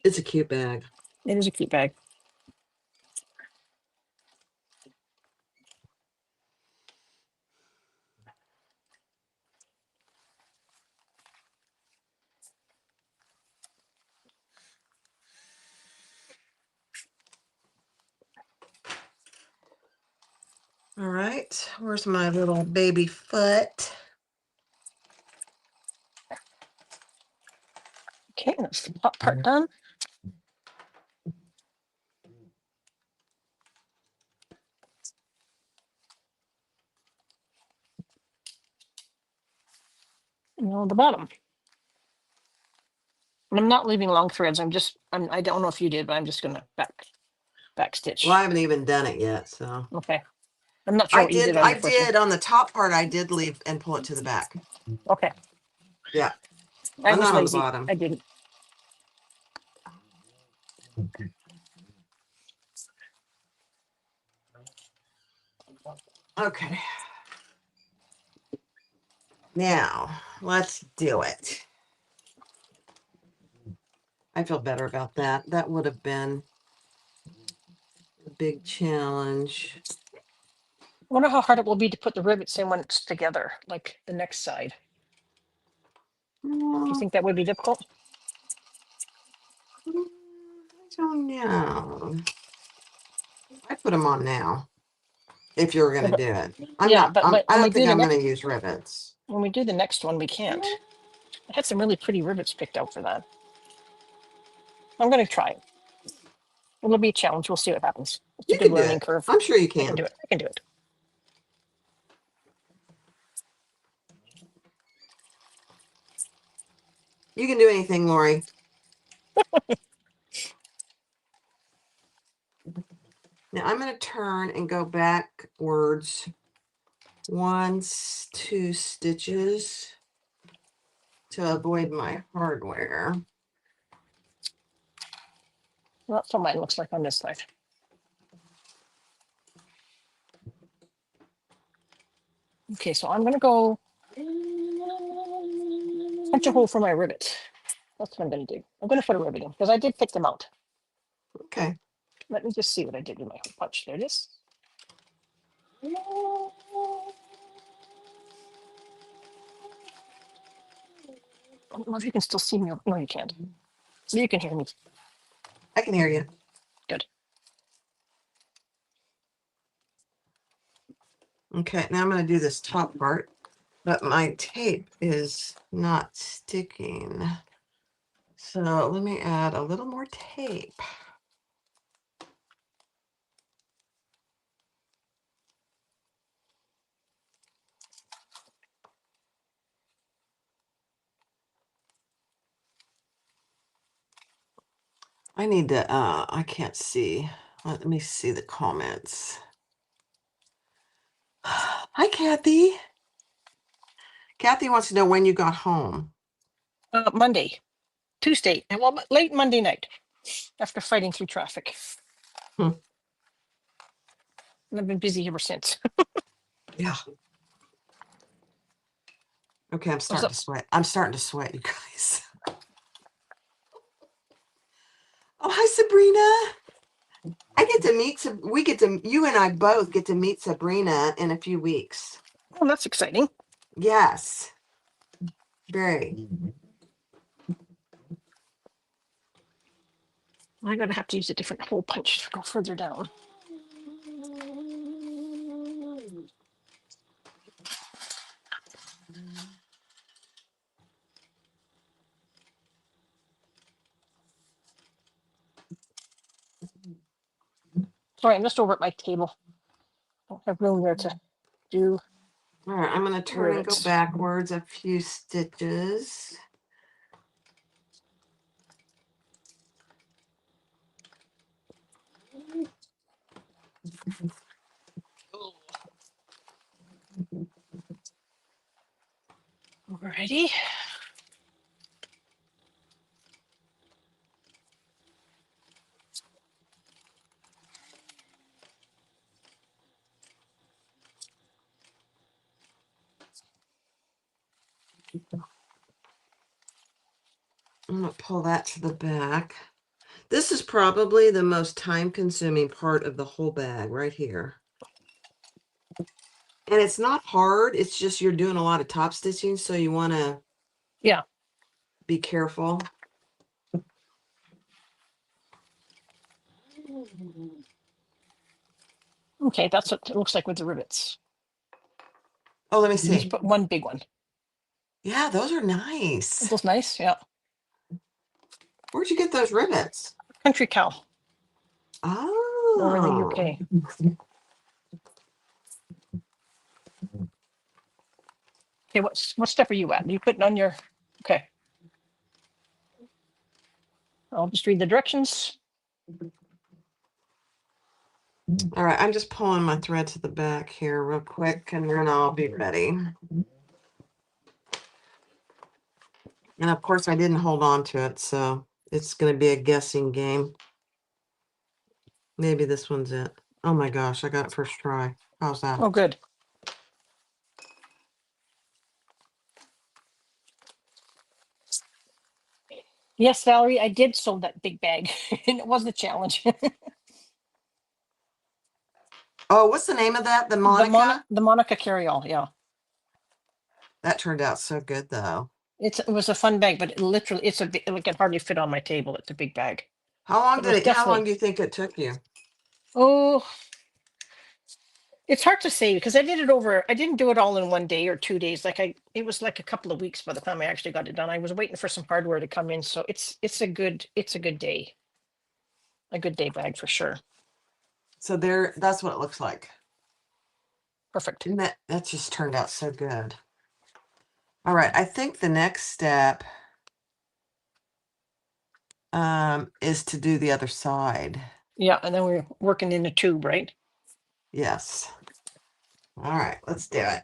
It's a cute bag. It is a cute bag. All right, where's my little baby foot? Okay, that's the top part done. And on the bottom. And I'm not leaving long threads. I don't know if you did, but I'm just gonna back stitch. Well, I haven't even done it yet, so. Okay. I'm not sure what you did on I the first one. did on the top part, I did leave and pull it to the back. Okay. Yeah. I I'm was not on the lazy. bottom. I didn't. Okay. Now, let's do it. I feel better about that. That would have been a big challenge. I wonder how hard it will be to put the rivets in when it's together, like the next side. Do you think that would be difficult? I don't know. I put them on now. If you're going to do it, But I when we don't do think the I'm going next to use rivets. when we do the next one, we can't. I had some really pretty rivets picked out for that. I'm going to try it. It'll be a challenge. We'll see what happens. It's a You good can do learning it. curve. I'm sure you I can can. do it. I can do it. You can do anything, Lori. Now I'm going to turn and go backwards 2 stitches to avoid my hardware. Well, that's what mine looks like on this side. Okay, so I'm going to go punch a hole for my rivet. That's what I'm going to do. I'm going to put a rivet in because I did pick them out. Okay. Let me just see what I did with my hole punch. There it is. I don't know if you can still see me. No, you can't. You can hear me. I can hear you. Good. Okay, now I'm going to do this top part, but my tape is not sticking. So let me add a little more tape. I need to, I can't see. Let me see the comments. Hi, Kathy. Kathy wants to know when you got home. Tuesday, well, late Monday night after fighting through traffic. Hmm. And I've been busy ever since. Yeah. Okay, I'm starting up? to sweat. I'm starting to sweat, you guys. Oh, hi, Sabrina. I get to meet you and I both get to meet Sabrina in a few weeks. Oh, that's exciting. Yes. Very. I'm going to have to use a different hole punch to go further down. Sorry, I'm just over at my table. I don't have room there to do. All right, I'm going to turn and go Rivets. backwards a few stitches. Alrighty. I'm gonna pull that to the back. This is probably the most time-consuming part of the whole bag right here. And it's not hard, it's just you're doing a lot of top stitching, so you want to Yeah. be careful. Okay, that's what it looks like with the rivets. Oh, let me Just see. put one big one. Yeah, those are Aren't nice. those nice? Yeah. Where'd you get those rivets? Country cow over in the Oh, UK. Okay, what step are you at? Are you putting on your? Okay. I'll just read the directions. all right. I'm just pulling my thread to the back here real quick, and then I'll be ready. And of course, I didn't hold on to it, so it's going to be a guessing game. Maybe this one's it. Oh my gosh, I got it first try. How's that? Oh, good. Yes, Valerie, I did sew that big bag, and it was a challenge. Oh, what's the name of that? The Monica? The Monica carryall. Yeah, That turned out so good, though. it was a fun bag, but it literally, it's a big, it can hardly fit on my table. It's a big bag. How long But it was how long definitely. do you think it took you? Oh, it's hard to say because I did it over. I didn't do it all in one day or 2 days. It was like a couple of weeks by the time I actually got it done. I was waiting for some hardware to come in, so it's a good day. A good day bag for sure. So that's what it looks like. Perfect. And that just turned out so good. All right, I think the next step is to do the other side. Yeah, and then we're working in the tube, right? Yes. All right, let's do it.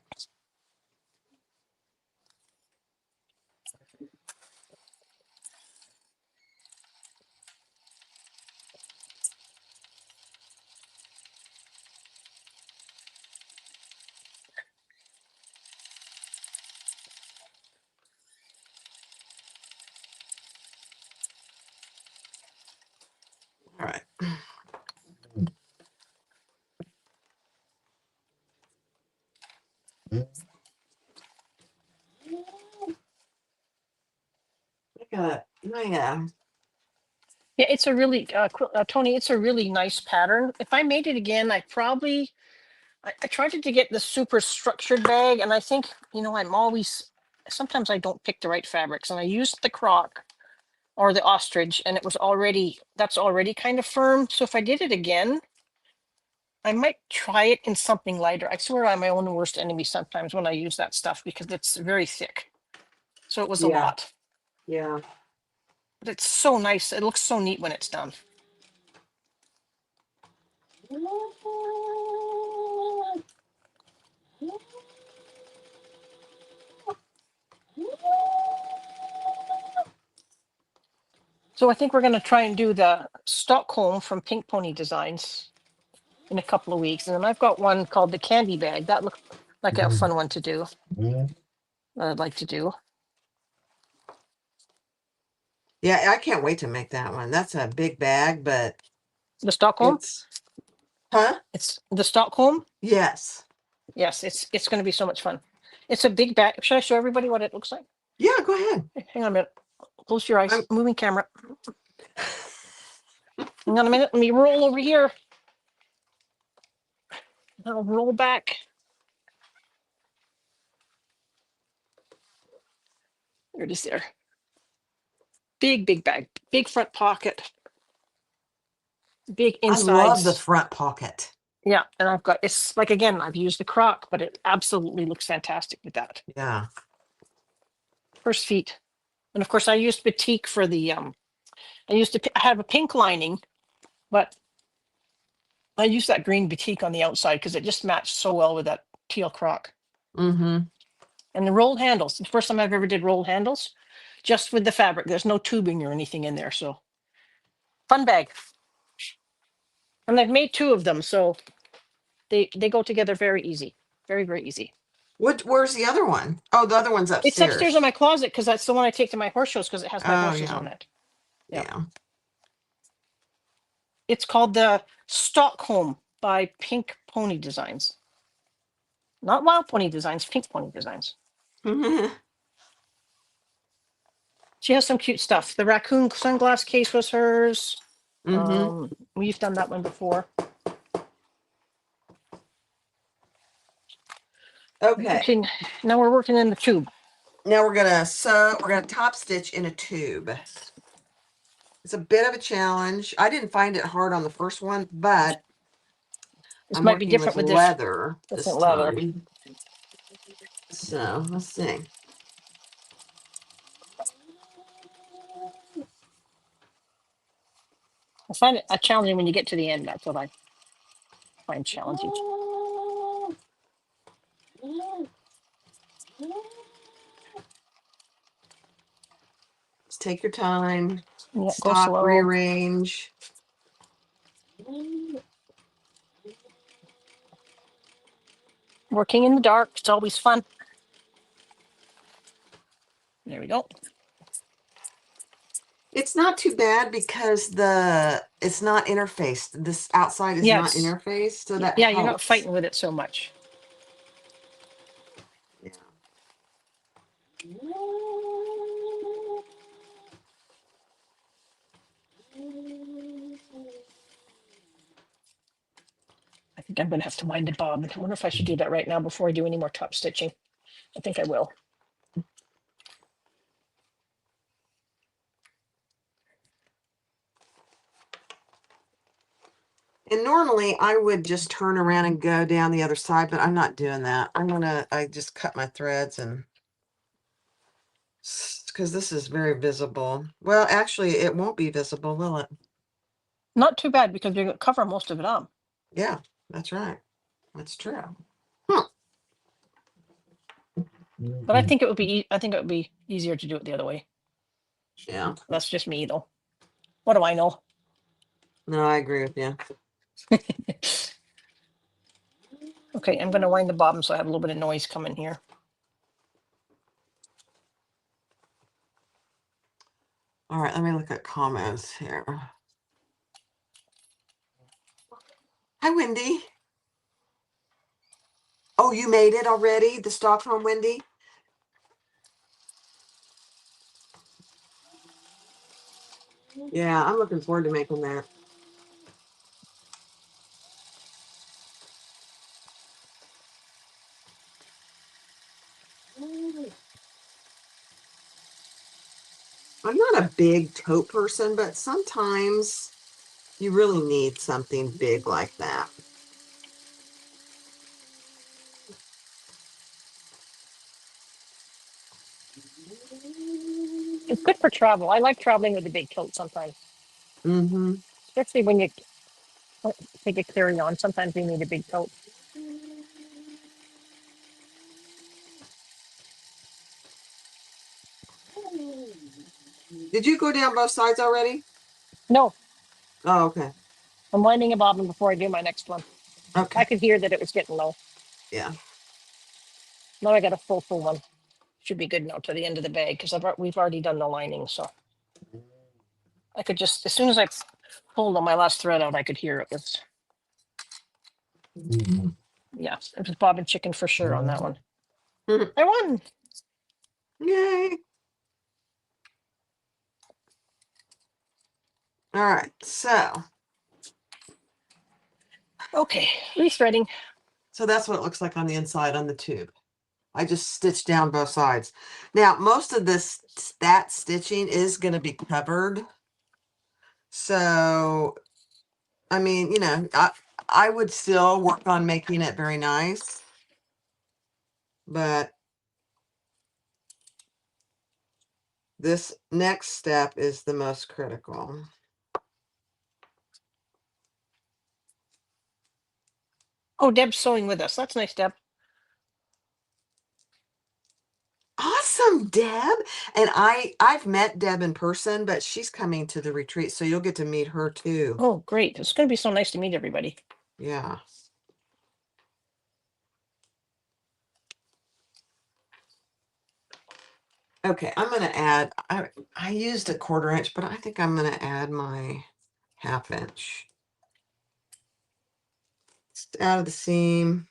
All right. I got it. Yeah. Yeah, it's a really Tony. It's a really nice pattern. If I made it again, I tried to get the super structured bag, and I think I'm always sometimes I don't pick the right fabrics, and I used the croc or the ostrich, and that's already kind of firm. So if I did it again, I might try it in something lighter. I swear I'm my own worst enemy sometimes when I use that stuff because it's very thick. So it was a Yeah. lot, Yeah. but it's so nice. It looks so neat when it's done. So I think we're going to try and do the Stockholm from Pink Pony Designs in a couple of weeks. And then I've got one called the Candy Bag. That looks like a fun one to do. That I'd like to do. Yeah, I can't wait to make that one. That's a big bag, but The Stockholm? it's huh? It's the Stockholm? Yes. Yes, it's going to be so much fun. It's a big bag. Should I show everybody what it looks like? Yeah, go ahead. Hang on a minute. Close your eyes. I'm Moving camera. Hang on a minute. Let me roll over here. I'll roll back. There it is there. Big bag. Big front pocket. Big I love the insides. front pocket. Yeah, and it's like, again, I've used the croc, but it absolutely looks fantastic with that. Yeah. First feet. And of course I used batik for the I have a pink lining, but I used that green batik on the outside because it just matched so well with that teal croc. Mm-hmm. And the rolled handles, the first time I've ever did rolled handles, just with the fabric. There's no tubing or anything in there. So fun bag. And I've made two of them, so they go together very easy. Very, very easy. Where's the other one? Oh, the other one's It's upstairs in upstairs. my closet because that's the one I take to my horse shows because it has my Oh, horses yeah. on it. Yeah. Yeah. It's called the Stockholm by Pink Pony Designs. Not Wild Pony Designs, Pink Pony Designs. She has some cute stuff. The raccoon sunglass case was hers. We've done that one before. Okay. Okay, now we're working in the tube. Now we're gonna top stitch in a tube. It's a bit of a challenge. I didn't find it hard on the first one, but This I'm might be working different with with this leather this different leather. time. So let's see. I find it challenging when you get to the end. That's what I find challenging. Just take your time. Yeah, go Stop, slow. rearrange. Working in the dark. It's always fun. There we go. It's not too bad because it's not interfaced. This outside is not Yes. interfaced, so that Yeah, you're not helps. fighting with it so much. Yeah. I think I'm going to have to wind the bob. I wonder if I should do that right now before I do any more top stitching. I think I will. And normally I would just turn around and go down the other side, but I'm not doing that. I just cut my threads and because this is very visible. Well, actually it won't be visible, will it? Not too bad because you're going to cover most of it up. Yeah, that's right. That's true. But I think it would be. I think it would be easier to do it the other way. Yeah. That's just me, though. What do I know? No, I agree with you. Okay, I'm going to wind the bobbin so I have a little bit of noise coming here. All right, let me look at comments here. Hi, Wendy. Oh, you made it already? The Stockholm, Wendy? Yeah, I'm looking forward to making that. I'm not a big tote person, but sometimes you really need something big like that. It's good for travel. I like traveling with a big coat sometimes, especially when you take a carry on. Sometimes you need a big coat. Did you go down both sides already? No, Oh, okay. I'm winding a bobbin before I do my next one. Okay. I could hear that it was getting low. Yeah. Now I got a full one. Should be good now to the end of the bag because we've already done the lining. So I could just, as soon as I pulled on my last thread out, I could hear it was, yeah, it was bobbin chicken for sure on that one. I won. Yay. All right, so Okay, rethreading. so that's what it looks like on the inside on the tube. I just stitched down both sides. Now, most of that stitching is going to be covered. So, I mean, you know, I would still work on making it very nice, but this next step is the most critical. Oh, Deb's sewing with us. That's nice, Deb. Awesome, Deb. And I've met Deb in person, but she's coming to the retreat, so you'll get to meet her too. Oh, great. It's going to be so nice to meet everybody. Yeah. Okay, I'm gonna add, I used a 1/4 inch, but I think I'm gonna add my 1/2 inch. Just out of the seam.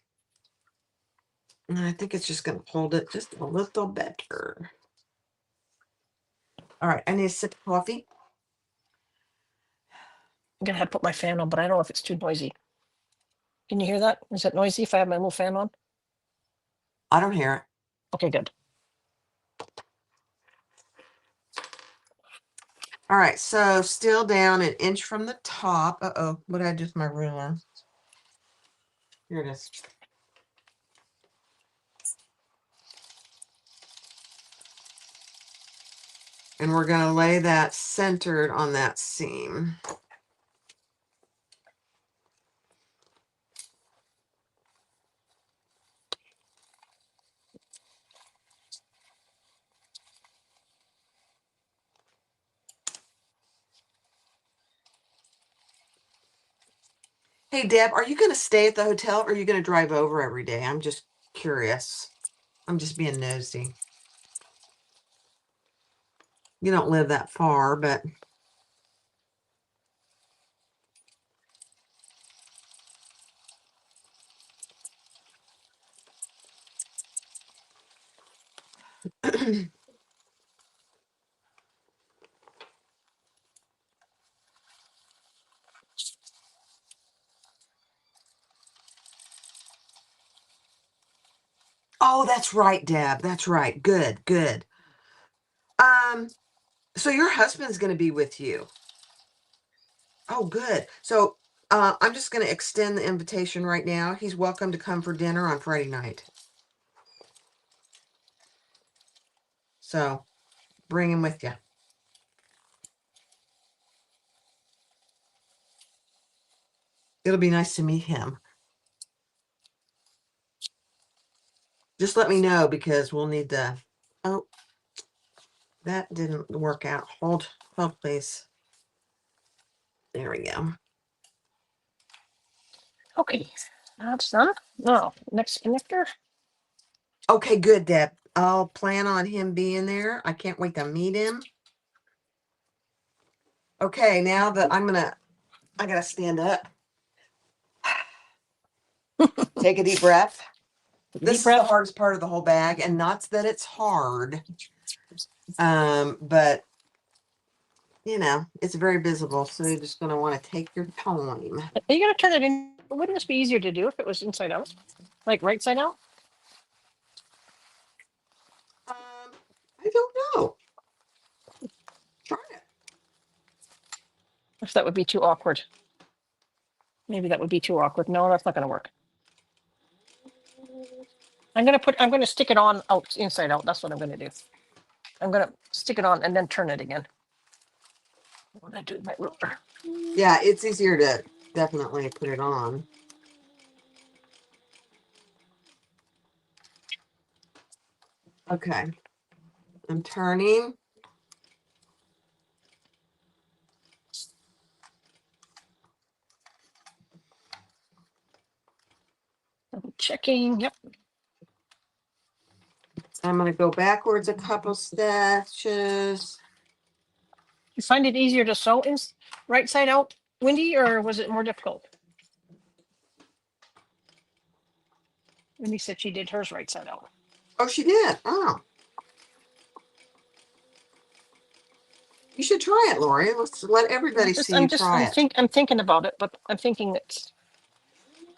And I think it's just gonna hold it just a little better. All right, I need a sip of coffee. I'm gonna have to put my fan on, but I don't know if it's too noisy. Can you hear that? Is that noisy if I have my little fan on? I don't hear it. Okay, good. All right, so still down 1 inch from the top. Uh-oh, what did I do with my ruler? Here it is. And we're gonna lay that centered on that seam. Hey, Deb, are you gonna stay at the hotel or are you gonna drive over every day? I'm just curious. I'm just being nosy. You don't live that far, but oh, that's right, Deb. That's right. Good, good. So your husband's gonna be with you. Oh, good. So I'm just gonna extend the invitation right now. He's welcome to come for dinner on Friday night. So bring him with you. It'll be nice to meet him. Just let me know because we'll need to. Oh, that didn't work out. Hold, please. There we go. Okay, that's done. Now, next connector. Okay, good, Deb. I'll plan on him being there. I can't wait to meet him. Okay, now that I gotta stand up. Take a deep breath. This Deep is the breath. hardest part of the whole bag, and not that it's hard, but you know, it's very visible, so you're just gonna want to take your time. Are you gonna turn it in? Wouldn't this be easier to do if it was inside out, like right side out? I don't know. Try it. If that would be too awkward. Maybe that would be too awkward. No, that's not gonna work. I'm gonna stick it on out inside out. That's what I'm gonna do. I'm gonna stick it on and then turn it again. What did I do with my ruler? Yeah, it's easier to definitely put it on. Okay. I'm turning. I'm checking. Yep. I'm going to go backwards a couple stitches. You find it easier to sew in right side out, Wendy, or was it more difficult? Wendy said she did hers right side out. Oh, she did. Oh. You should try it, Lori. Let's let everybody see you try it. I'm thinking about it, but I'm thinking that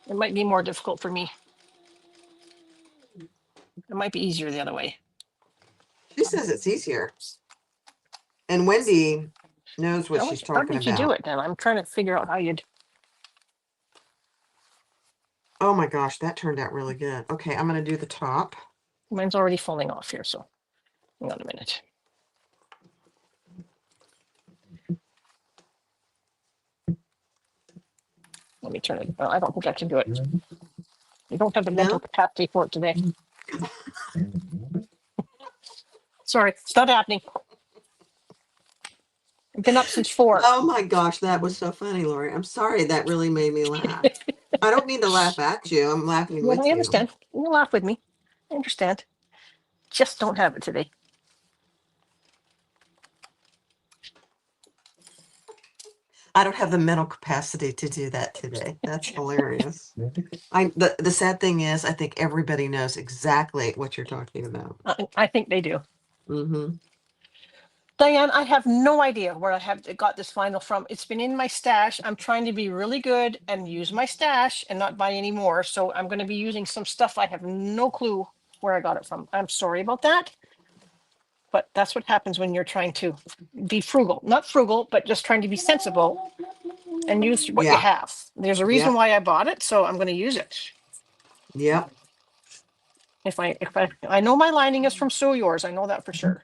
it might be more difficult for me. It might be easier the other way. She says it's easier. And Wendy knows what she's How talking did you do about. it then? I'm trying to figure out how you'd. Oh my gosh, that turned out really good. Okay, I'm going to do the top. Mine's already falling off here, so hang on a minute. Let me turn it. I don't think I can do it. You don't have the mental No? capacity for it today. Sorry, it's not happening. I've been up since 4. Oh my gosh, that was so funny, Lori. I'm sorry. That really made me laugh. I don't mean to laugh at you. I'm laughing Well, with I you. understand. You laugh with me. I understand. Just don't have it today. I don't have the mental capacity to do that today. That's hilarious. The sad thing is, I think everybody knows exactly what you're talking about. I think they do. Mm-hmm. Diane, I have no idea where I have got this vinyl from. It's been in my stash. I'm trying to be really good and use my stash and not buy any more. So I'm going to be using some stuff I have no clue where I got it from. I'm sorry about that. But that's what happens when you're trying to be frugal. Not frugal, but just trying to be sensible and use what you Yeah. have. There's a reason Yep. why I bought it, so I'm going to use it. Yep. If I know my lining is from Sew Yours, I know that for sure.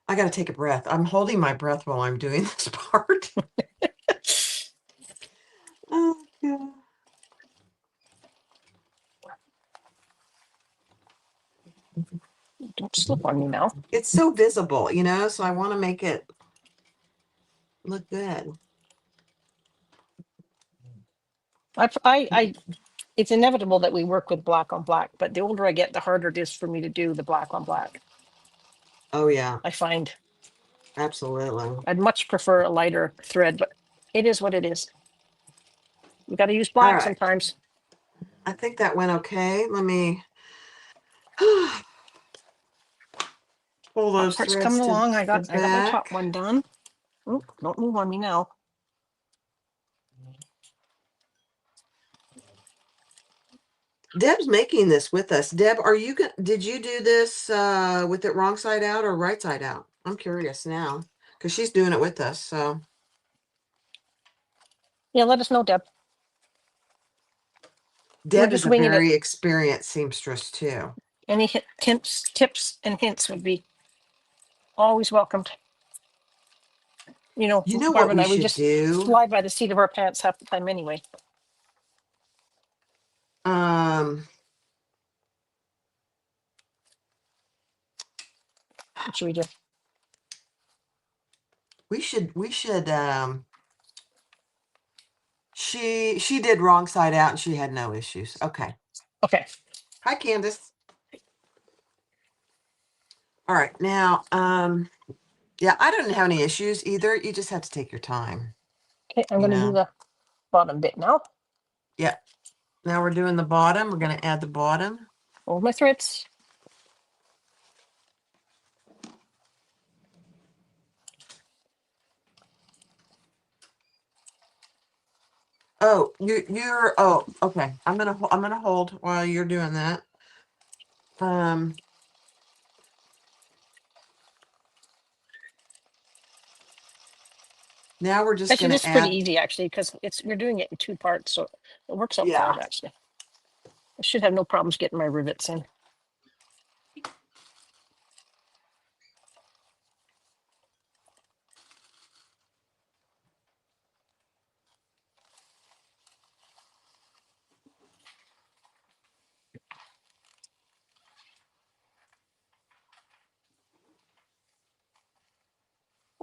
I got to take a breath. I'm holding my breath while I'm doing this part. Oh, yeah. Don't slip on me now. It's so visible, you know, so I want to make it look good. I it's inevitable that we work with black on black, but the older I get, the harder it is for me to do the black on black. Oh, yeah, I find absolutely. I'd much prefer a lighter thread, but it is what it is. You got to use All black right. sometimes. I think that went okay. Let me pull Top those part's threads coming to along. I the got my top back. one done. Oh, don't move on me now. Deb's making this with us. Deb, did you do this with it wrong side out or right side out? I'm curious now because she's doing it with us. So Yeah, let us know, Deb. Deb just is a winging it. very experienced seamstress too. Any tips and hints would be always welcomed. You know, You know what Barbara and we I, we should just do? fly by the seat of our pants half the time anyway. What should we do? We should she did wrong side out and she had no issues. Okay. Okay. Hi, Candace. All right. Now, yeah, I don't have any issues either. You just have to take your time. Okay, I'm going to do the bottom bit now. Yeah. Now we're doing the bottom. We're going to add the bottom. Hold my threads. Oh, you're oh, okay. I'm gonna hold while you're doing that. Now we're just Actually, gonna this is pretty add. easy actually because we're doing it in 2 parts, so it works out Yeah. fine actually. I should have no problems getting my rivets in.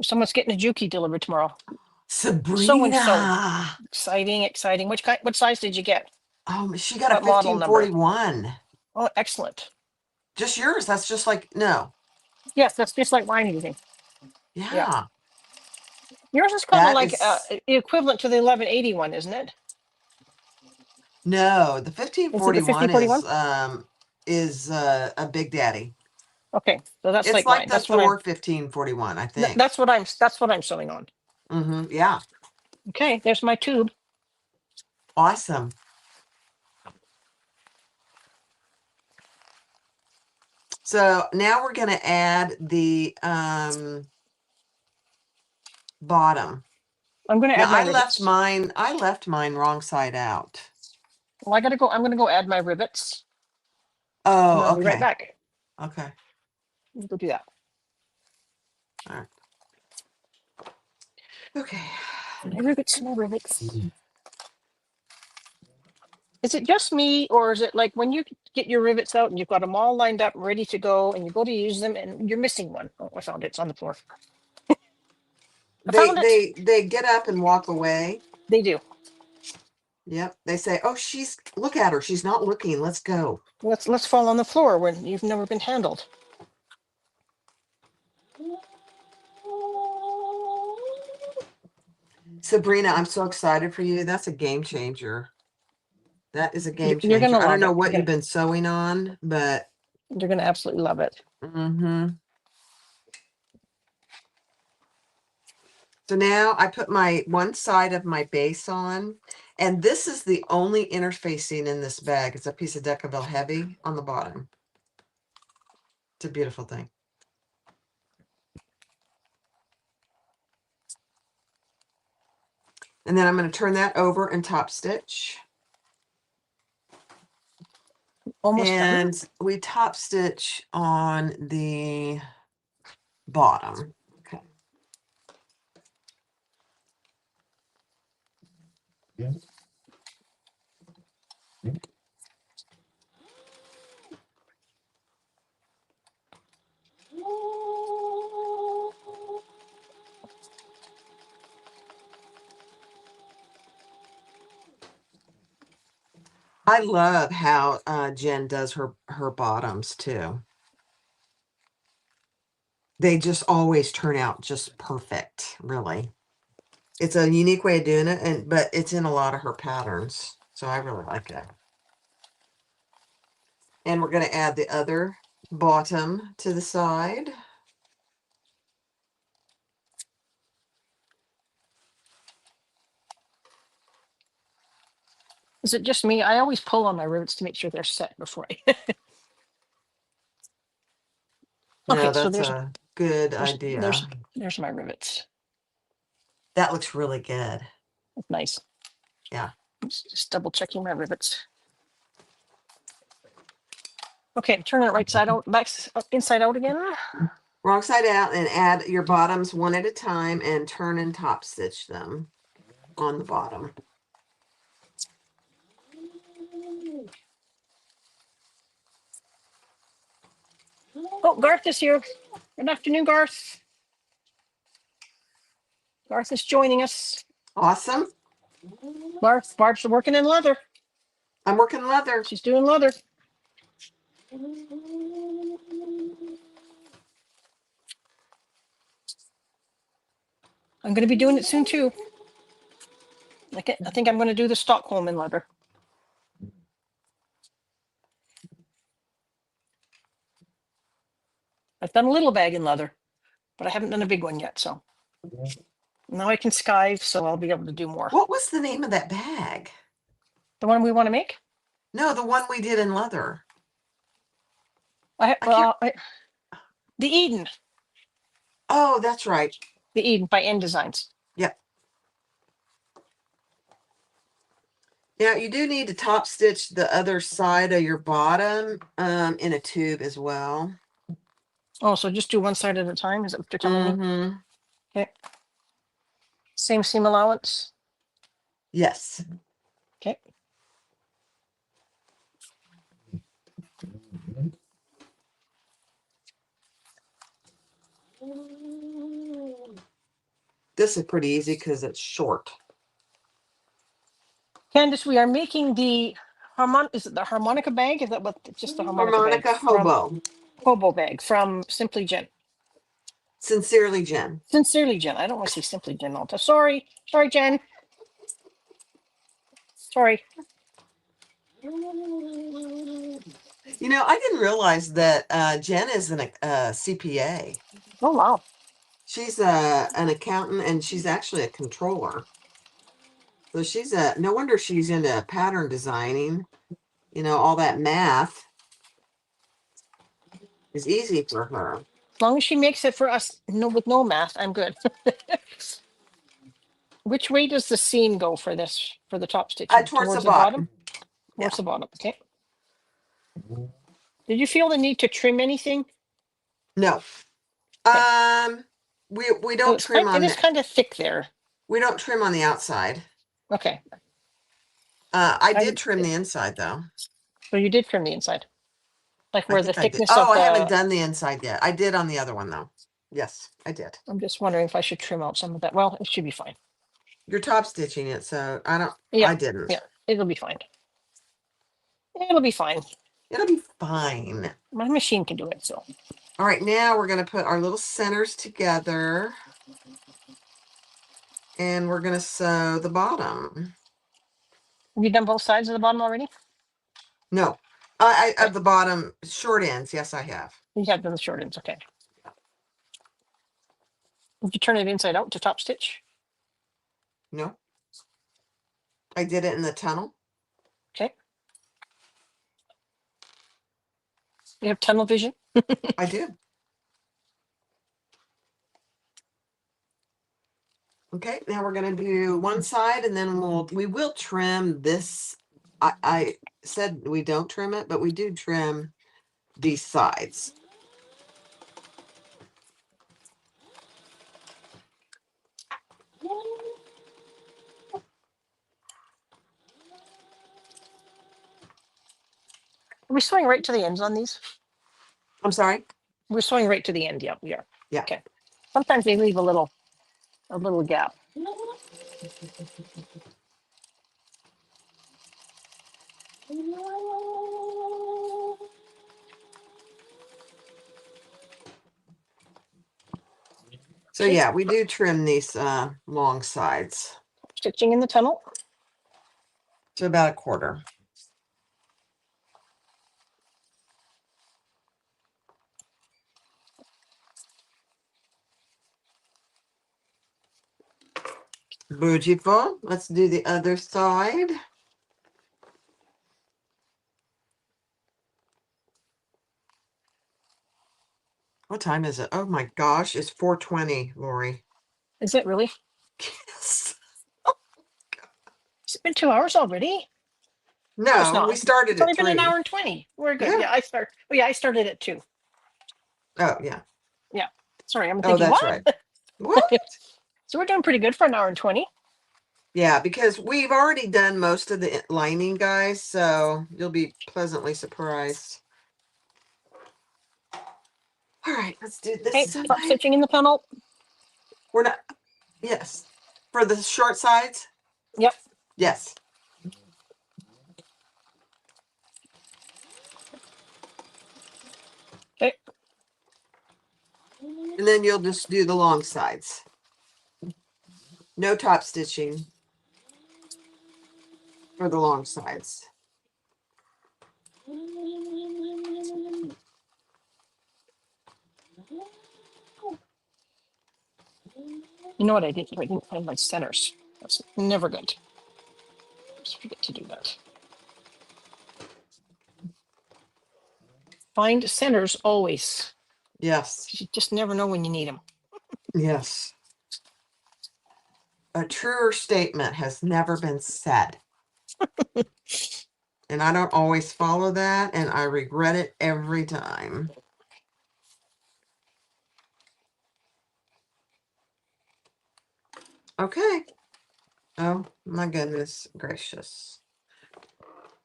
Someone's getting a Juki delivered tomorrow. So and so. Sabrina. Exciting. What size did you get? She got a What model number? 1541. Oh, excellent. Just yours. That's just like no. Yes, that's just like mine using. Yeah. Yours is kind of That like is equivalent to the 1181, isn't it? no, the Is it the 1541 1541? is a Big Daddy. Okay, so that's It's like like mine. the Thor 1541, I think. That's what I'm sewing on. Yeah. Okay, there's my tube. Awesome. So now we're going to add the bottom. I'm going to Now add my I rivets. left mine wrong side out. Well, I'm going to go add my rivets. Oh, I'll okay. be right back. Okay. Let's go do that. All right. Okay. My rivets. Is it just me, or is it like when you get your rivets out and you've got them all lined up, ready to go, and you go to use them, and you're missing one? Oh, I found it. It's on the floor. They get up and walk away. They do. Yep. They say, "Oh, look at her. She's not looking. Let's go." Let's fall on the floor when you've never been handled. Sabrina, I'm so excited for you. That's a game changer. That is a game You're changer. gonna I don't love know it. what you've been sewing on, but You're gonna absolutely love it. So now I put my one side of my base on, and this is the only interfacing in this bag. It's a piece of Decaville Heavy on the bottom. It's a beautiful thing. And then I'm going to turn that over and top stitch. Almost and done. we top stitch on the bottom. Okay. I love how Jen does her bottoms too. They just always turn out just perfect, really. It's a unique way of doing it, but it's in a lot of her patterns. So I really like it. And we're going to add the other bottom to the side. Is it just me? I always pull on my rivets to make sure they're set before I. No, Okay, so that's a good idea. there's my rivets. That looks really good. That's nice. Yeah. Just double checking my rivets. Okay, turn it right side out, back inside out again. Wrong side out, and add your bottoms one at a time and turn and top stitch them on the bottom. Oh, Garth is here. Good afternoon, Garth. Garth is joining us. Awesome. Barb's working in leather. I'm working leather. She's doing leather. I'm going to be doing it soon too. I think I'm going to do the Stockholm in leather. I've done a little bag in leather, but I haven't done a big one yet. So now I can skive, so I'll be able to do more. What was the name of that bag? The one we want to make? No, the one we did in leather. The Eden. Oh, that's right. The Eden by N Designs. Yep. Now you do need to top stitch the other side of your bottom in a tube as well. Oh, so just do one side at a time? Is that what you're telling me? Okay. Same seam allowance? Yes. Okay. This is pretty easy because it's short. Candice, we are making the is it the harmonica bag? Is that what just the Harmonica bag? Hobo. Hobo bag from Simply Jen. Sincerely, Jen. Sincerely, Jen. I don't want to say Simply Jen all the time. Sorry, Jen. Sorry. You know, I didn't realize that Jen is a CPA. Oh wow. She's an accountant, and she's actually a controller. So she's no wonder she's into pattern designing. You know, all that math is easy for her. As long as she makes it for us, with no math, I'm good. Which way does the seam go for this, for the top stitching? Towards the bottom. Towards the bottom. Okay. Did you feel the need to trim anything? No. Okay. We don't trim on it is kind of thick there. We don't trim on the outside. Okay. I did trim the inside though. So you did trim the inside, like where the thickness of. Oh, I haven't done the inside yet. I did on the other one though. Yes, I did. I'm just wondering if I should trim out some of that. Well, it should be fine. You're top stitching it, so I don't. Yeah, I didn't. Yeah, it'll be fine. It'll be fine. It'll be fine. My machine can do it. So. All right, now we're going to put our little centers together. And we're going to sew the bottom. Have you done both sides of the bottom already? No, Okay. of the bottom short ends. Yes, I have. You have done the short ends. Okay. Did you turn it inside out to top stitch? No, I did it in the tunnel. Okay. You have tunnel vision? I do. Okay, now we're going to do one side and then we will trim this. I said we don't trim it, but we do trim these sides. Are we sewing right to the ends on these? I'm sorry. We're sewing right to the end. Yeah, we are. Yeah. Okay. Sometimes they leave a little gap. So yeah, we do trim these long sides Stitching in the tunnel. to about a quarter. Beautiful. Let's do the other side. What time is it? Oh my gosh, it's 4:20, Lori. Is it really? Yes. It's been 2 hours already. No, it's No, not. we started It's at only been an 3. hour and 20. We're good. Yeah. Yeah, I started at 2. Oh, yeah. Yeah. Sorry, I'm Oh, thinking that's what? right. What? So we're doing pretty good for an hour and 20. Yeah, because we've already done most of the lining, guys, so you'll be pleasantly surprised. All right, let's do this Okay, side. top stitching in the tunnel. We're not, yes. For the short sides? Yep. Yes. Okay. And then you'll just do the long sides. No top stitching for the long sides. You know what I didn't? I didn't find my centers. That's never good. Just forget to do that. Find centers always. Yes. You just never know when you need them. Yes. A truer statement has never been said. And I don't always follow that, and I regret it every time. Okay. Oh, my goodness gracious.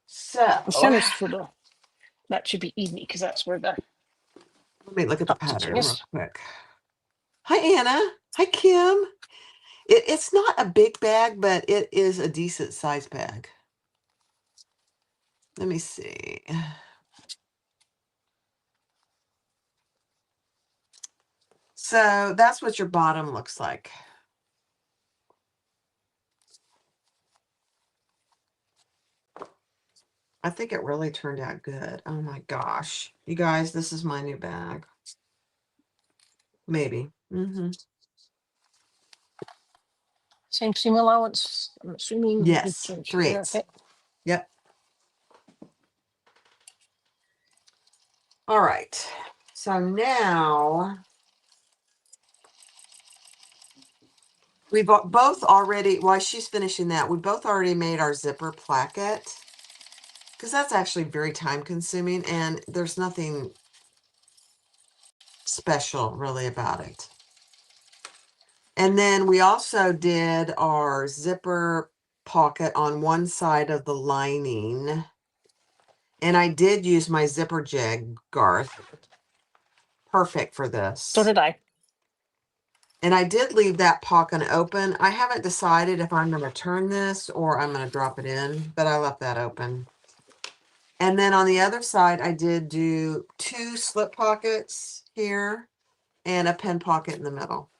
So, The centers for that should be easy because that's where the let me look at the top stitching pattern real is. quick. Hi, Anna. Hi, Kim. It's not a big bag, but it is a decent size bag. Let me see. So that's what your bottom looks like. I think it really turned out good. Oh my gosh. You guys, this is my new bag. Maybe. Same seam allowance. I'm assuming. Yes, 3/8. Okay. Yep. All right. So now we both already, while she's finishing that, we both already made our zipper placket because that's actually very time consuming and there's nothing special really about it. And then we also did our zipper pocket on one side of the lining. And I did use my zipper jig, Garth. Perfect for this. So did I. And I did leave that pocket open. I haven't decided if I'm going to turn this or I'm going to drop it in, but I left that open. And then on the other side, I did do 2 slip pockets here and a pen pocket in the middle.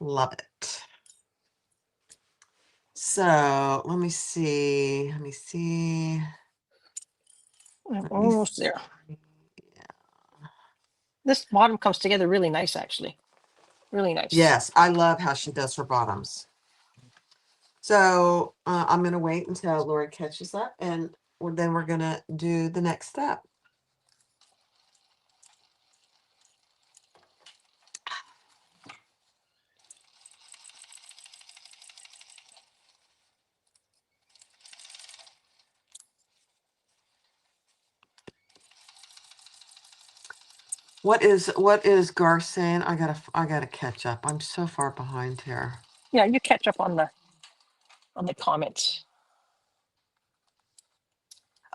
Love it. So let me see. I'm almost there. This bottom comes together really nice, actually. Really nice. Yes, I love how she does her bottoms. So I'm going to wait until Lori catches up, and then we're going to do the next step. What is Garth saying? I gotta catch up. I'm so far behind here. Yeah, you catch up on the comments.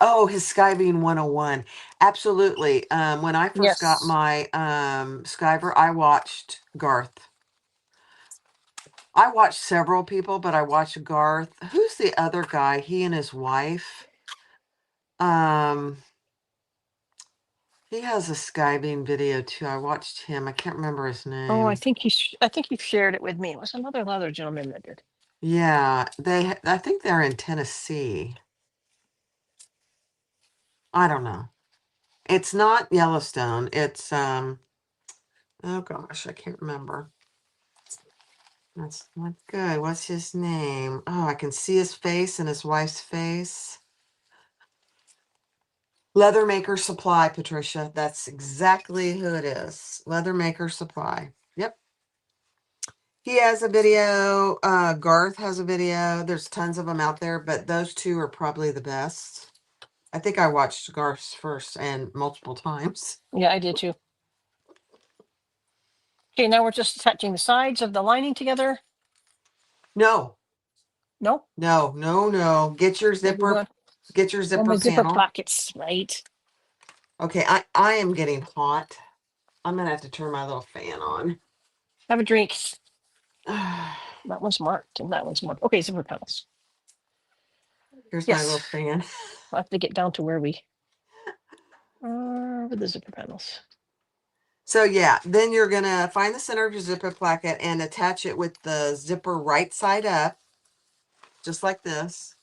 Oh, his Skybeam 101. Absolutely. When I first got Yes. my Skyber, I watched Garth. I watched several people, but I watched Garth. Who's the other guy? He and his wife. He has a Skybeam video too. I watched him. I can't remember his name. Oh, I think you've shared it with me. It was another gentleman that did. Yeah, I think they're in Tennessee. I don't know. It's not Yellowstone. It's oh gosh, I can't remember. That's not good. What's his name? Oh, I can see his face and his wife's face. Leather Maker Supply, Patricia. That's exactly who it is. Leather Maker Supply. Yep. He has a video. Garth has a video. There's tons of them out there, but those two are probably the best. I think I watched Garth's first and multiple times. Yeah, I did too. Okay, now we're just attaching the sides of the lining together. No, No, no. Get your zipper. Get your zipper zipper panel. pockets, right? Okay, I am getting hot. I'm gonna have to turn my little fan on. Have a drink. That one's marked and that one's marked. Okay, zipper panels. Here's my little Yes. fan. I'll have to get down to where we are with the zipper panels. So yeah, then you're gonna find the center of your zipper placket and attach it with the zipper right side up, just like this.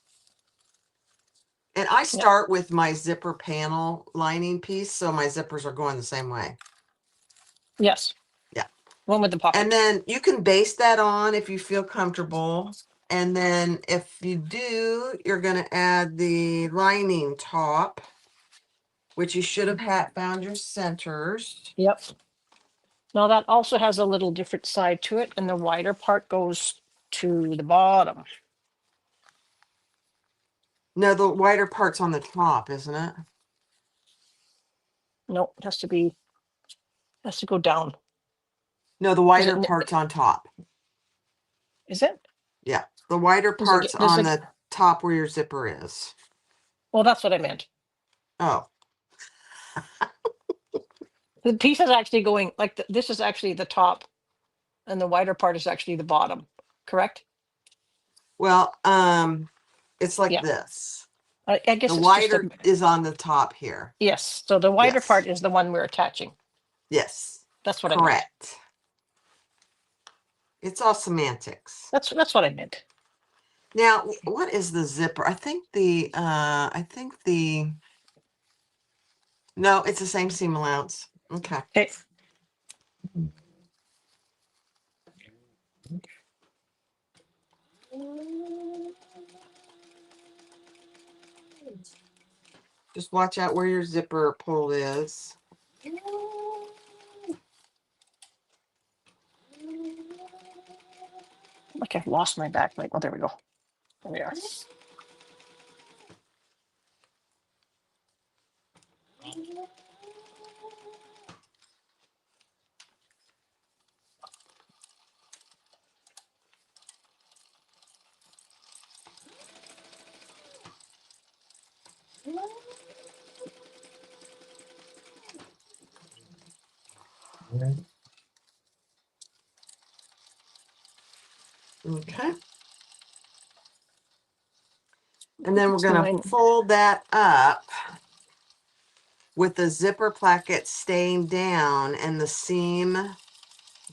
And I start with my zipper panel lining piece, so my zippers are going the same way. Yes. Yeah. One with the pocket. And then you can base that on if you feel comfortable. And then if you do, you're going to add the lining top, which you should have found your centers. Yep. Now that also has a little different side to it, and the wider part goes to the bottom. No, the wider part's on the top, isn't it? No, it has to go down. No, the wider part's on top. Is it? Yeah, the wider part's on the top where your zipper is. Well, that's what I meant. Oh. The piece is actually going like this is actually the top, and the wider part is actually the bottom. Correct? Well, it's like this. I guess the it's wider is on the top here. Yes. So the wider part is the one we're attaching. Yes. That's what I meant. Correct. It's all semantics. That's what I meant. Now, what is the zipper? I think the no, it's the same seam allowance. Okay. Okay. Just watch out where your zipper pull is. Like I've lost my backlight. Oh, there we go. There we are. Okay. And then we're going to fold that up with the zipper placket staying down and the seam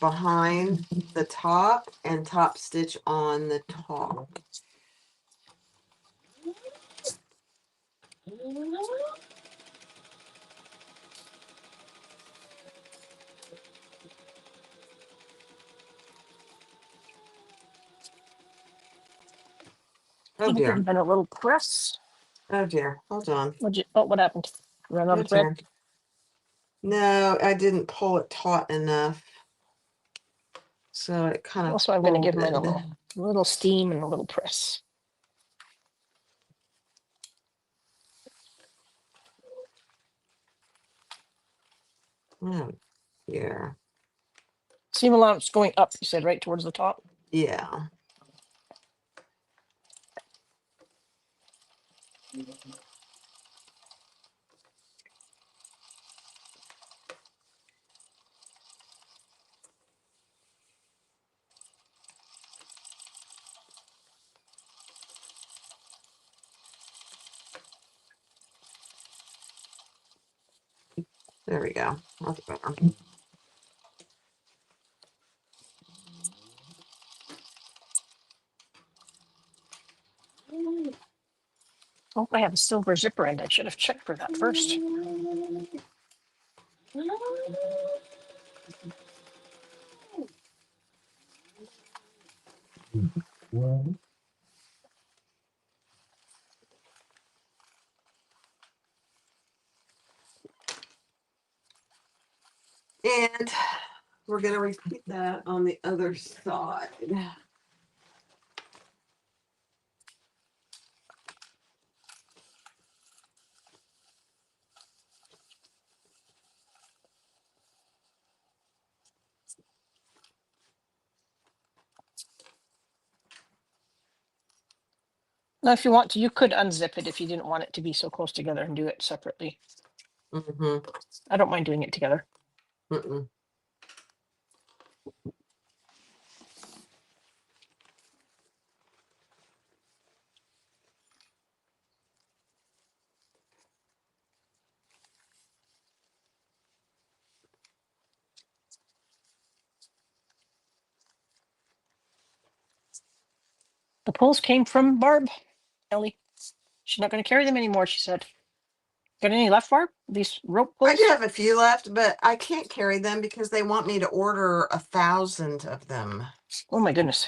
behind the top and top stitch on the top. I Oh think there's dear. been a little press. Oh dear. Hold on. What happened? Ran out Your of thread? turn. No, I didn't pull it taut enough. So it kind of Also, I'm going to give mine a folded. little steam and a little press. Oh, yeah. Seam allowance going up, you said, right towards the top. Yeah. There we go. That's better. Oh, I have a silver zipper end. I should have checked for that first. And we're going to repeat that on the other side. Now, if you want to, you could unzip it if you didn't want it to be so close together and do it separately. Mm-hmm. I don't mind doing it together. Mm-mm. The pulls came from Barb, Ellie. She's not going to carry them anymore, she said. Got any left, Barb? These rope I pulls? do have a few left, but I can't carry them because they want me to order 1,000 of them. Oh, my goodness.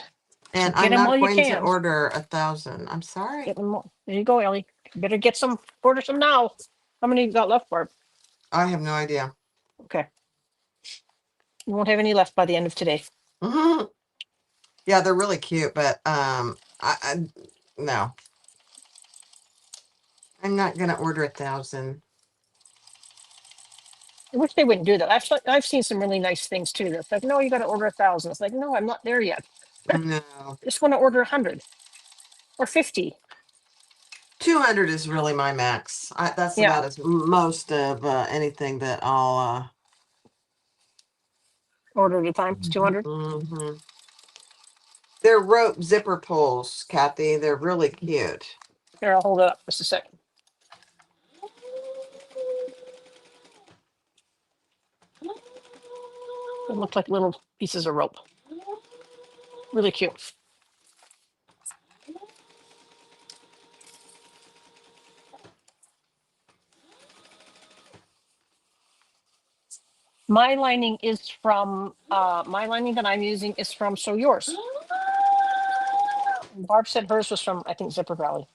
And Get I'm them not while you going to can. order 1,000. I'm sorry. Get them. There you go, Ellie. Better get some, order some now. How many you got left, Barb? I have no idea. Okay. You won't have any left by the end of today. Mhm. Yeah, they're really cute, but I no. I'm not gonna order 1,000. I wish they wouldn't do that. I've seen some really nice things too. It's like, no, you got to order 1,000. It's like, no, I'm not there yet. No. Just want to order 100 or 50. 200 is really my max. That's Yeah. about as most of anything that I'll Order at a time. It's 200. mhm. They're rope zipper pulls, Kathy. They're really cute. Here, I'll hold it up just a second. They look like little pieces of rope. Really cute. My lining is from, my lining that I'm using is from So Yours. Barb said hers was from, I think, Zipper Valley.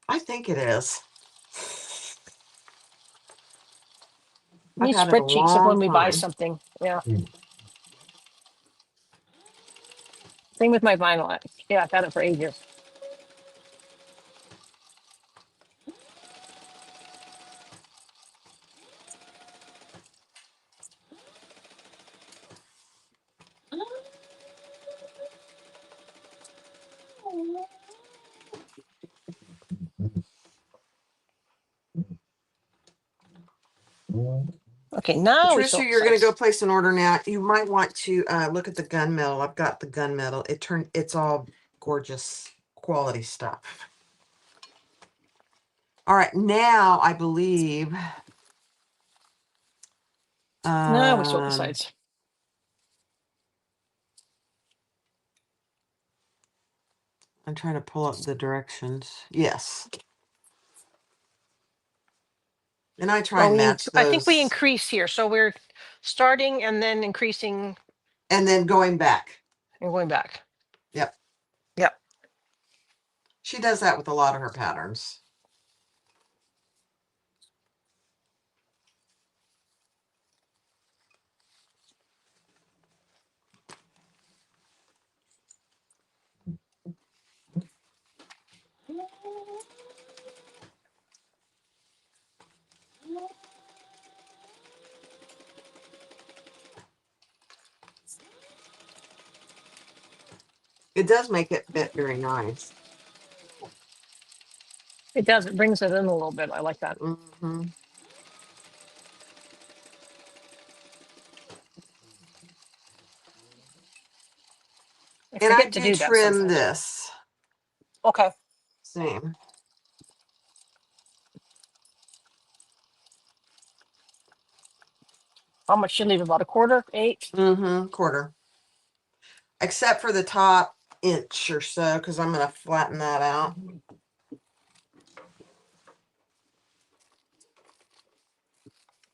I think it is. We I've need had it a spreadsheets of when long we buy time. something. Yeah. Same with my vinyl. Yeah, I've had it for ages. Okay, now we Patricia, sew you're going to go size. place an order now. You might want to look at the gunmetal. I've got the gunmetal. It's all gorgeous quality stuff. All right, now I believe. No, we sort the sides. I'm trying to pull up the directions. Yes. And I try Well, and match I think we those. increase here. So we're starting and then increasing And then going back. and going back. Yep. Yep. She does that with a lot of her patterns. It does make it fit very nice. It does. It brings it in a little bit. I like that. Mm-hmm. I And I forget to do do that trim sometimes. this. Okay. Same. How much you leave? About a quarter? 8? Mm-hmm. Quarter. Except for the top inch or so, because I'm going to flatten that out.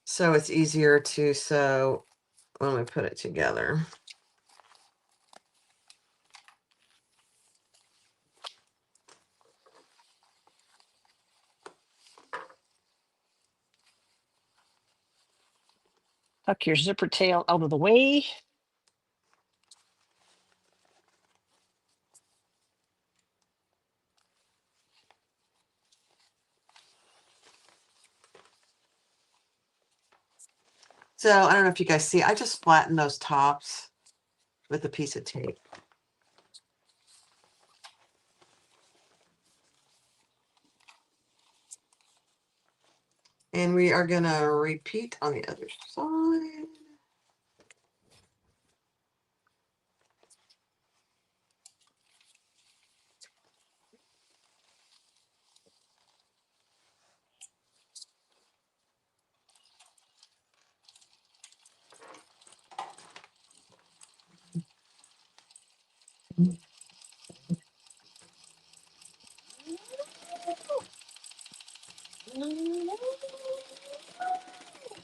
So it's easier to sew when we put it together. Tuck your zipper tail out of the way. So I don't know if you guys see, I just flattened those tops with a piece of tape. And we are going to repeat on the other side.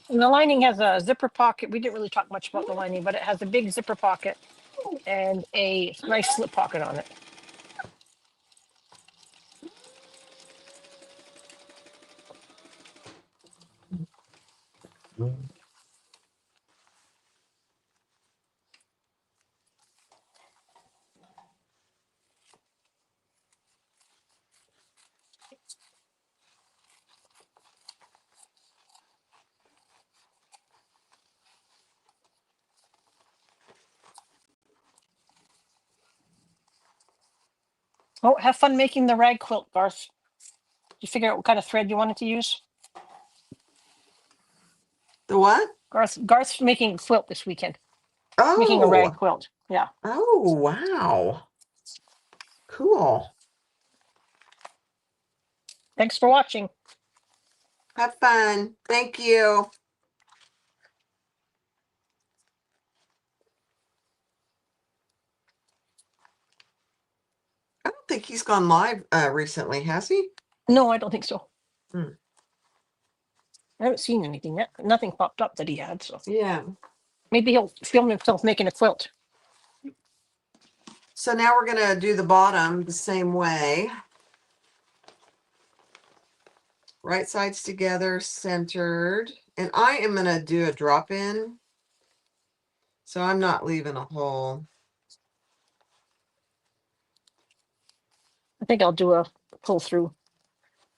And the lining has a zipper pocket. We didn't really talk much about the lining, but it has a big zipper pocket and a nice slip pocket on it. Oh, have fun making the rag quilt, Garth. Did you figure out what kind of thread you wanted to use? The what? Garth's making a quilt this weekend. Making a rag Oh, quilt. Yeah. oh, wow. Cool. Thanks for watching. Have fun. Thank you. I don't think he's gone live recently, has he? No, I don't think so. Hmm. I haven't seen anything yet. Nothing popped up that he had. So Yeah. maybe he'll film himself making a quilt. So now we're going to do the bottom the same way. Right sides together, centered. And I am going to do a drop in. So I'm not leaving a hole. I think I'll do a pull through.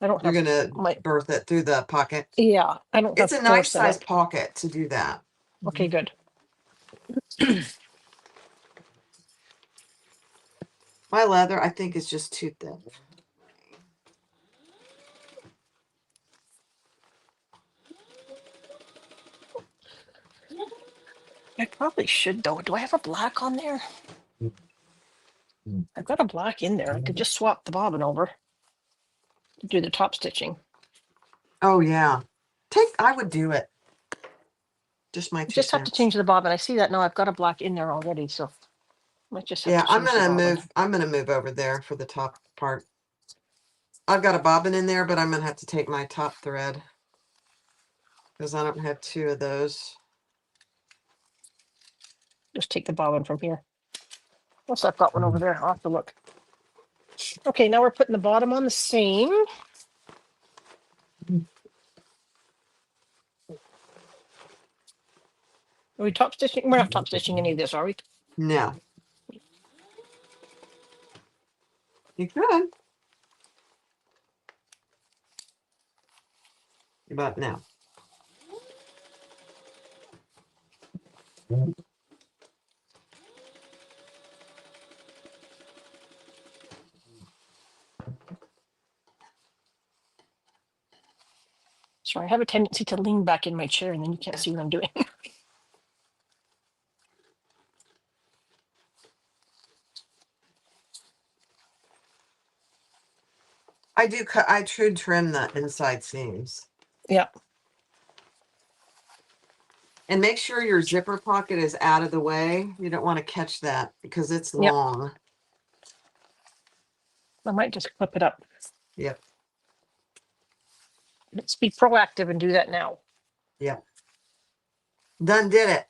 I don't You're have going to my. birth it through the pocket. Yeah, I don't have It's a four nice set size up. pocket to do that. Okay, good. My leather, I think, is just too thick. I probably should though. Do I have a black on there? I've got a black in there. I could just swap the bobbin over to do the top stitching. Oh yeah. I would do it. Just my two Just have to cents. change the bobbin. I see that now. I've got a black in there already, so might just have Yeah, to change the bobbin. I'm gonna move over there for the top part. I've got a bobbin in there, but I'm gonna have to take my top thread because I don't have two of those. Just take the bobbin from here. Plus, I've got one over there. I'll have to look. Okay, now we're putting the bottom on the seam. Are we top stitching? We're not top stitching any of this, are we? No, you could. But no. Sorry, I have a tendency to lean back in my chair and then you can't see what I'm doing. I do cut. I should trim the inside seams. Yeah. And make sure your zipper pocket is out of the way. You don't want to catch that because it's Yep. long. I might just clip it up. Yep. Let's be proactive and do that now. Yep. Done did it.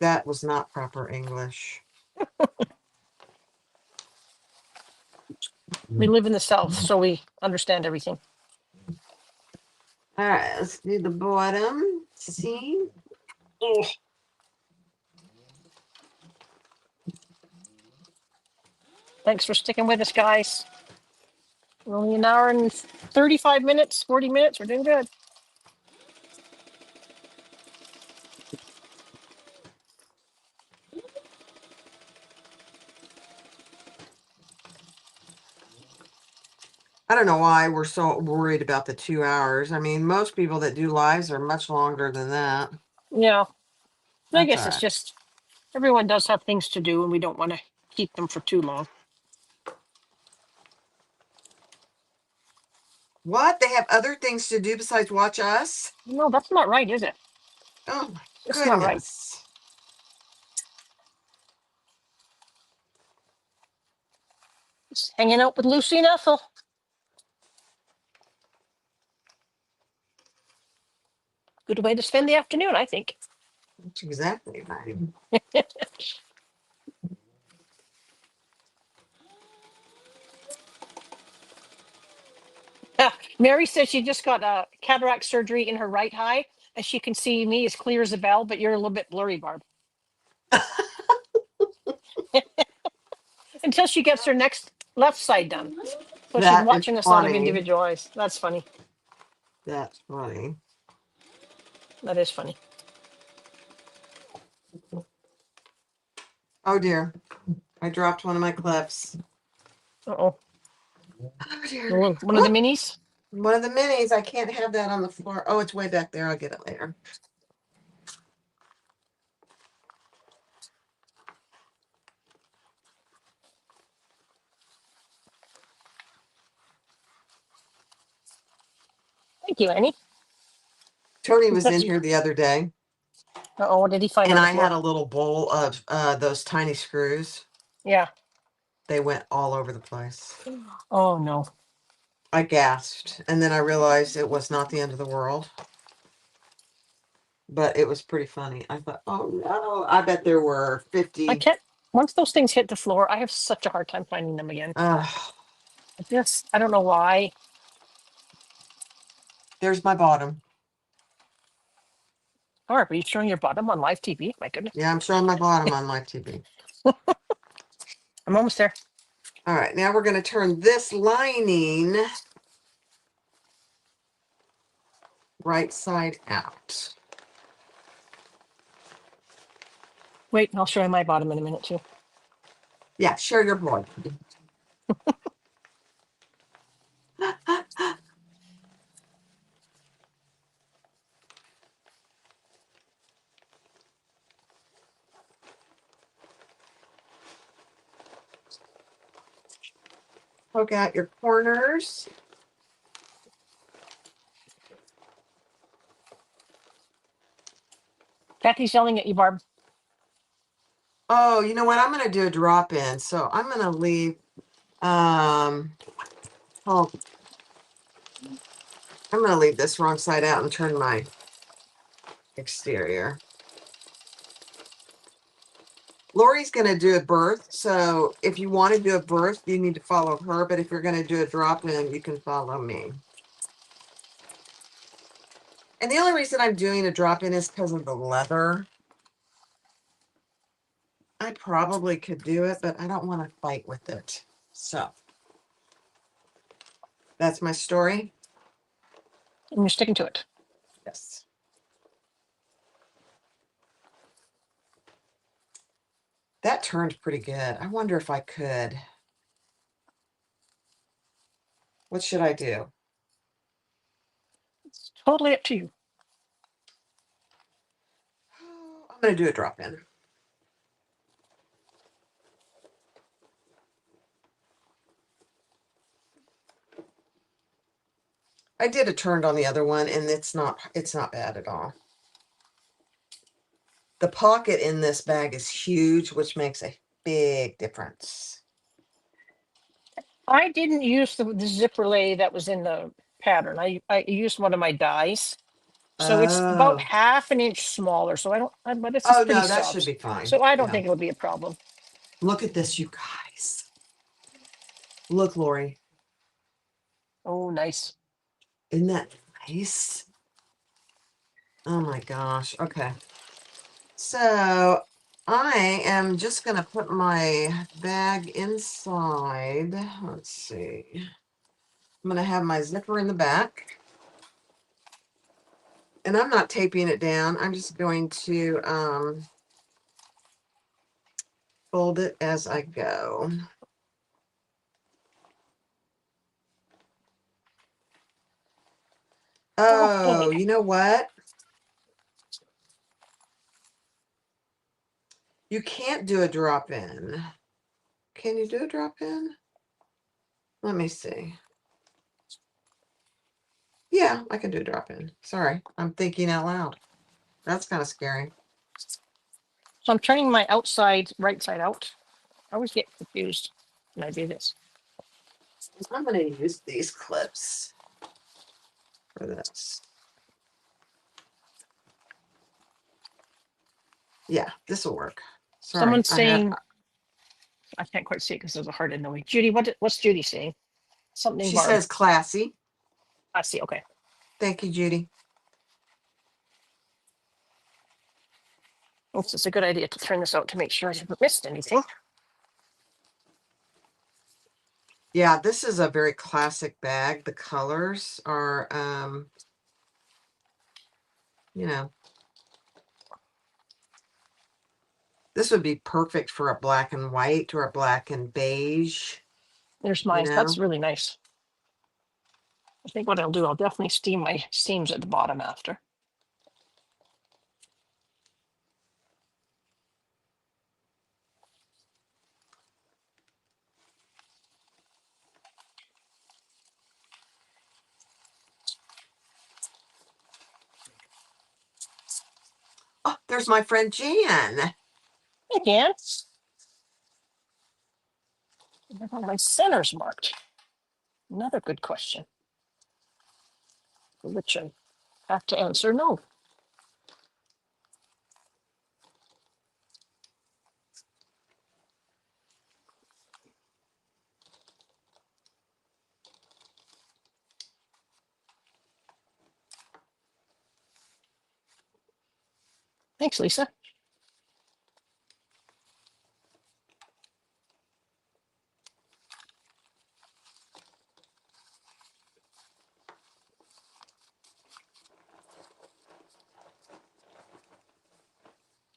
That was not proper English. We live in the South, so we understand everything. All right, let's do the bottom seam. Ugh. Thanks for sticking with us, guys. Only an hour and 35 minutes, 40 minutes. We're doing good. I don't know why we're so worried about the 2 hours. I mean, most people that do lives are much longer than that. Yeah. I That's guess all it's right. just everyone does have things to do and we don't want to keep them for too long. What? They have other things to do besides watch us? No, that's not right, is it? Oh my It's not right. goodness. Just hanging out with Lucy and Ethel. Good way to spend the afternoon, I think. That's exactly right. Mary says she just got a cataract surgery in her right eye, and she can see me as clear as a bell, but you're a little bit blurry, Barb. Until she gets her next left side done. So she's That is watching us out of funny. individual eyes. That's funny. That's funny. That is funny. Oh dear. I dropped one of my clips. Uh-oh. Oh dear. One of the minis? One of the minis. I can't have that on the floor. Oh, it's way back there. I'll get it later. Thank you, Annie. Tony was in That's, here the other day, uh-oh, what did he find and on the I had floor? a little bowl of those tiny screws. Yeah. They went all over the place. Oh, no. I gasped, and then I realized it was not the end of the world. But it was pretty funny. I thought, oh no, I bet there were I 50. can't, once those things hit the floor, I have such a hard time finding them again. I don't know why. There's my bottom. Barb, are you showing your bottom on live TV? My goodness. Yeah, I'm showing my bottom on live TV. I'm almost there. All right, now we're going to turn this lining right side out. Wait, I'll show you my bottom in a minute, too. Yeah, share your board. poke out your corners. Kathy's yelling at you, Barb. Oh, you know what? I'm going to do a drop in. So I'm going to leave, oh, I'm going to leave this wrong side out and turn my exterior. Lori's going to do a birth. So if you want to do a birth, you need to follow her. But if you're going to do a drop in, you can follow me. And the only reason I'm doing a drop in is because of the leather. I probably could do it, but I don't want to fight with it. So that's my story. And you're sticking to it. Yes. That turned pretty good. I wonder if I could. What should I do? It's totally up to you. I'm going to do a drop in. I did a turned on the other one and it's not bad at all. The pocket in this bag is huge, which makes a big difference. I didn't use the zipper lay that was in the pattern. I used one of my dies. So it's about Oh. half an inch smaller. So I don't, but it's Oh pretty no, that should soft. be fine. So I don't Yeah. think it'll be a problem. Look at this, you guys. Look, Lori. Oh, nice. Isn't that nice? Oh my gosh. Okay. So I am just going to put my bag inside. Let's see. I'm going to have my zipper in the back. And I'm not taping it down. I'm just going to fold it as I go. Oh, Okay. you know what? You can't do a drop in. Can you do a drop in? Let me see. Yeah, I can do a drop in. Sorry, I'm thinking out loud. That's kind of scary. So I'm turning my outside right side out. I always get confused when I do this. I'm going to use these clips for this. Yeah, this will work. Sorry, Someone's saying, I can't quite see it because there's a heart in the way. Judy, what's Judy saying? Something, she Barb. says classy. I see. Okay. Thank you, Judy. It's a good idea to turn this out to make sure I haven't missed anything. Yeah, this is a very classic bag. The colors are, you know, this would be perfect for a black and white or a black and beige. There's You mine. know? That's really nice. I think what I'll do, I'll definitely steam my seams at the bottom after. Oh, there's my friend Jan. Again, I got my centers marked. Another good question, which I have to answer no. Thanks, Lisa.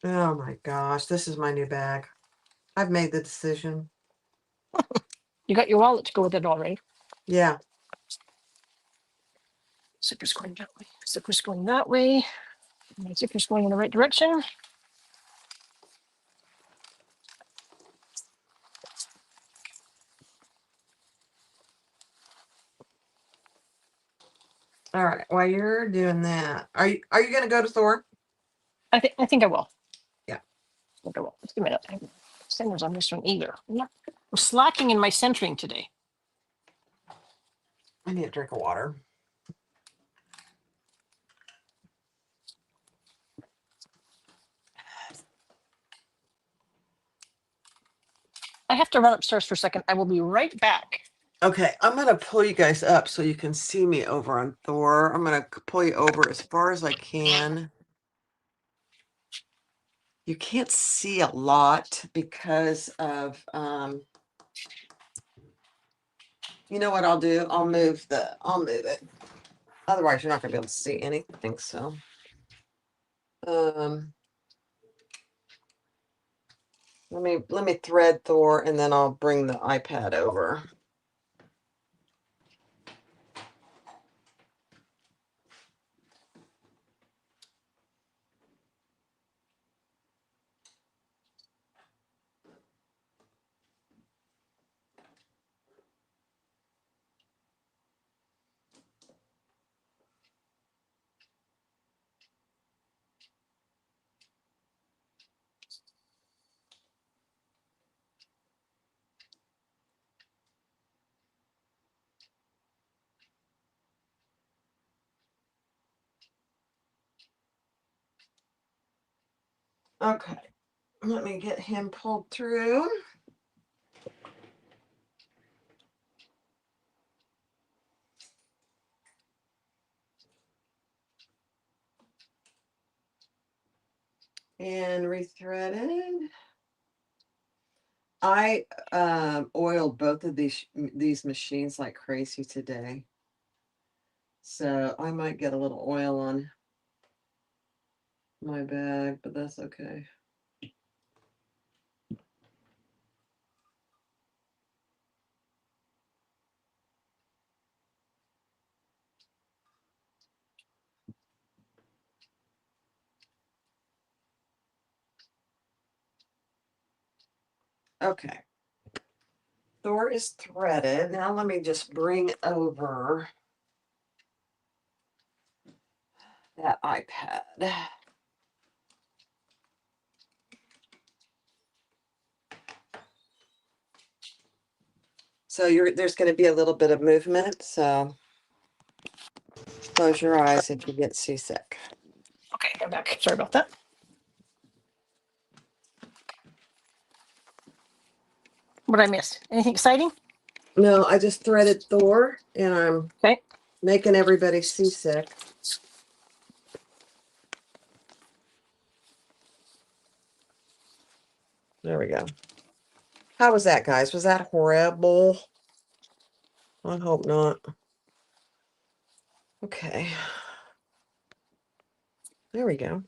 Oh my gosh, this is my new bag. I've made the decision. You got your wallet to go with it already. Yeah. Zipper's going that way. Zipper's going that way. My zipper's going in the right direction. All right. While you're doing that, are you gonna go to Thor? I think I will. Yeah. I think I will. Just a minute. I have centers on this one either. I'm slacking in my centering today. I need a drink of water. I have to run upstairs for a second. I will be right back. Okay, I'm gonna pull you guys up so you can see me over on Thor. I'm gonna pull you over as far as I can. You can't see a lot because of you know what I'll do? I'll move it. Otherwise you're not gonna be able to see anything. So um let me thread Thor and then I'll bring the iPad over. Okay, let me get him pulled through. And rethreaded. I oiled both of these machines like crazy today. So I might get a little oil on my bag, but that's okay. Okay. Thor is threaded. Now let me just bring over that iPad. So there's going to be a little bit of movement. So close your eyes if you get seasick. Okay, I'm back. Sorry about that. What did I miss? Anything exciting? No, I just threaded Thor and I'm Okay. making everybody seasick. There we go. How was that, guys? Was that horrible? I hope not. Okay. There we go.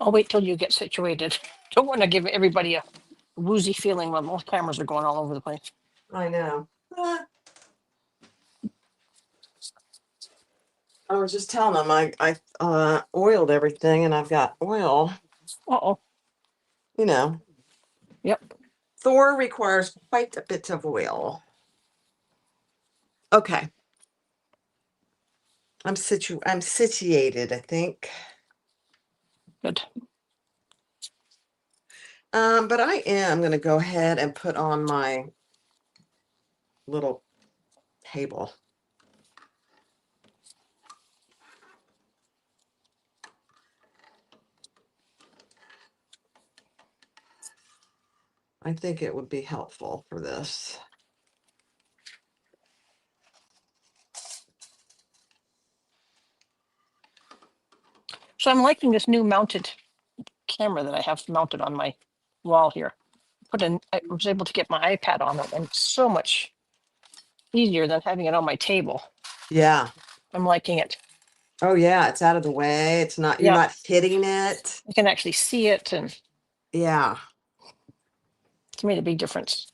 I'll wait till you get situated. Don't want to give everybody a woozy feeling when all cameras are going all over the place. I know. I was just telling them I oiled everything and I've got oil, Uh-oh. you know. Yep. Thor requires quite a bit of oil. Okay. I'm situated, I think. Good. But I am gonna go ahead and put on my little table. I think it would be helpful for this. So I'm liking this new mounted camera that I have mounted on my wall here. I was able to get my iPad on it, and it's so much easier than having it on my table. Yeah. I'm liking it. Oh yeah, it's out of the way. It's not, you're Yep. not hitting it. I can actually see it, and Yeah. it's made a big difference.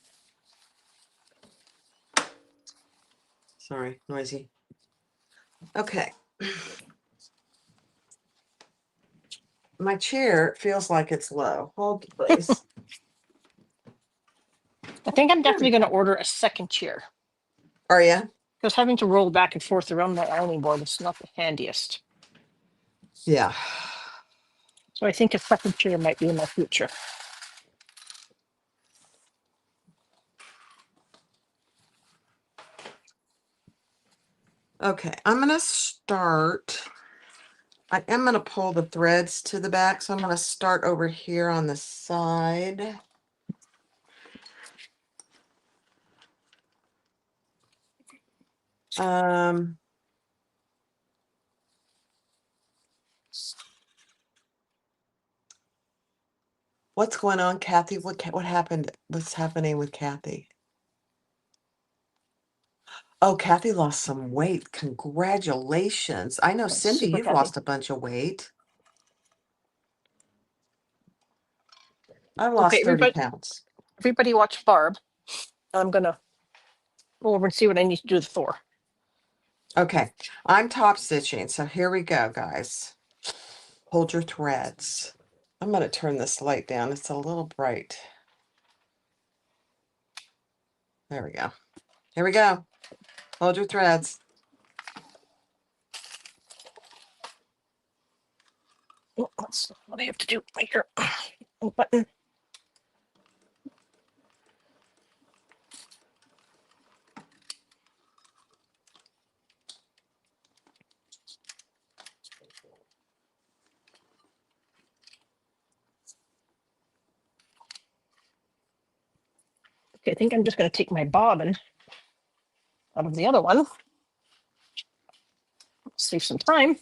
Sorry, noisy. Okay. my chair feels like it's low. Hold, please. I think I'm There we definitely going to go. order a second chair Are you? because having to roll back and forth around my ironing board is not the handiest. Yeah. So I think a second chair might be in my future. Okay, I'm going to start. I am going to pull the threads to the back, so I'm going to start over here on the side. What's going on, Kathy? What happened? What's happening with Kathy? Oh, Kathy lost some weight. Congratulations. I know, Cindy, Super you've heavy. lost a bunch of weight. I've lost Okay, 30 pounds. everybody watch Barb. I'm going to go over and see what I need to do with Thor. Okay, I'm top stitching. So here we go, guys. Hold your threads. I'm going to turn this light down. It's a little bright. There we go. Here we go. Hold your threads. Oh, that's what I have to do right here. Button. Okay, I think I'm just going to take my bobbin out of the other one. Save some time.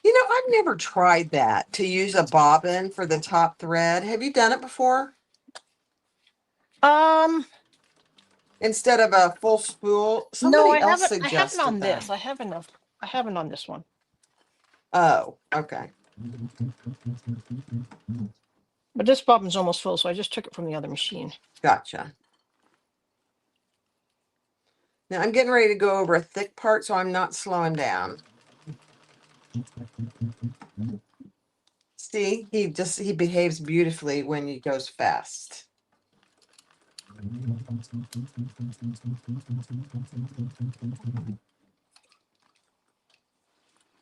You know, I've never tried that, to use a bobbin for the top thread. Have you done it before? Instead of a full spool? No, Somebody else I haven't suggested on that. this. I haven't on this one. Oh, okay. But this bobbin's almost full, so I just took it from the other machine. Gotcha. Now I'm getting ready to go over a thick part, so I'm not slowing down. See, he behaves beautifully when he goes fast.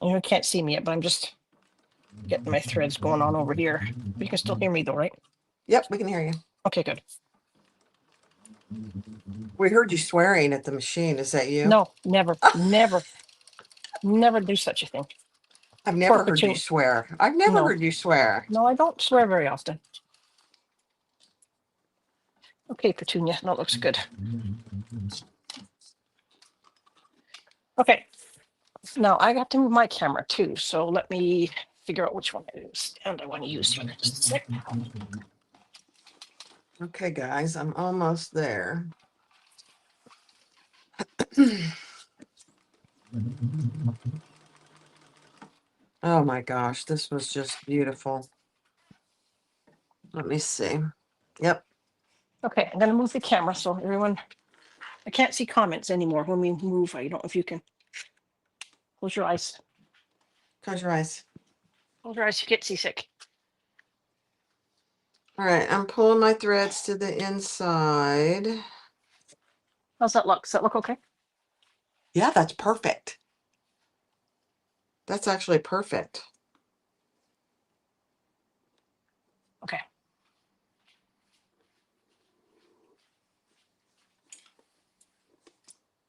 You can't see me yet, but I'm just getting my threads going on over here. You can still hear me though, right? Yep, we can hear you. Okay, good. We heard you swearing at the machine. Is that you? No, never, never do such a thing. I've Poor never heard you Petunia. swear. I've never No, heard you swear. no, I don't swear very often. Okay, Petunia, that looks good. Okay, now I got to move my camera too, so let me figure out which one I want to use here. Just a sec. Okay, guys, I'm almost there. Oh my gosh, this was just beautiful. Let me see. Yep. Okay, I'm gonna move the camera so everyone. I can't see comments anymore when we move. I don't know if you can close your eyes. Close your eyes. Close your eyes. You get seasick. All right, I'm pulling my threads to the inside. How's that look? Does that look okay? Yeah, that's perfect. That's actually perfect. Okay.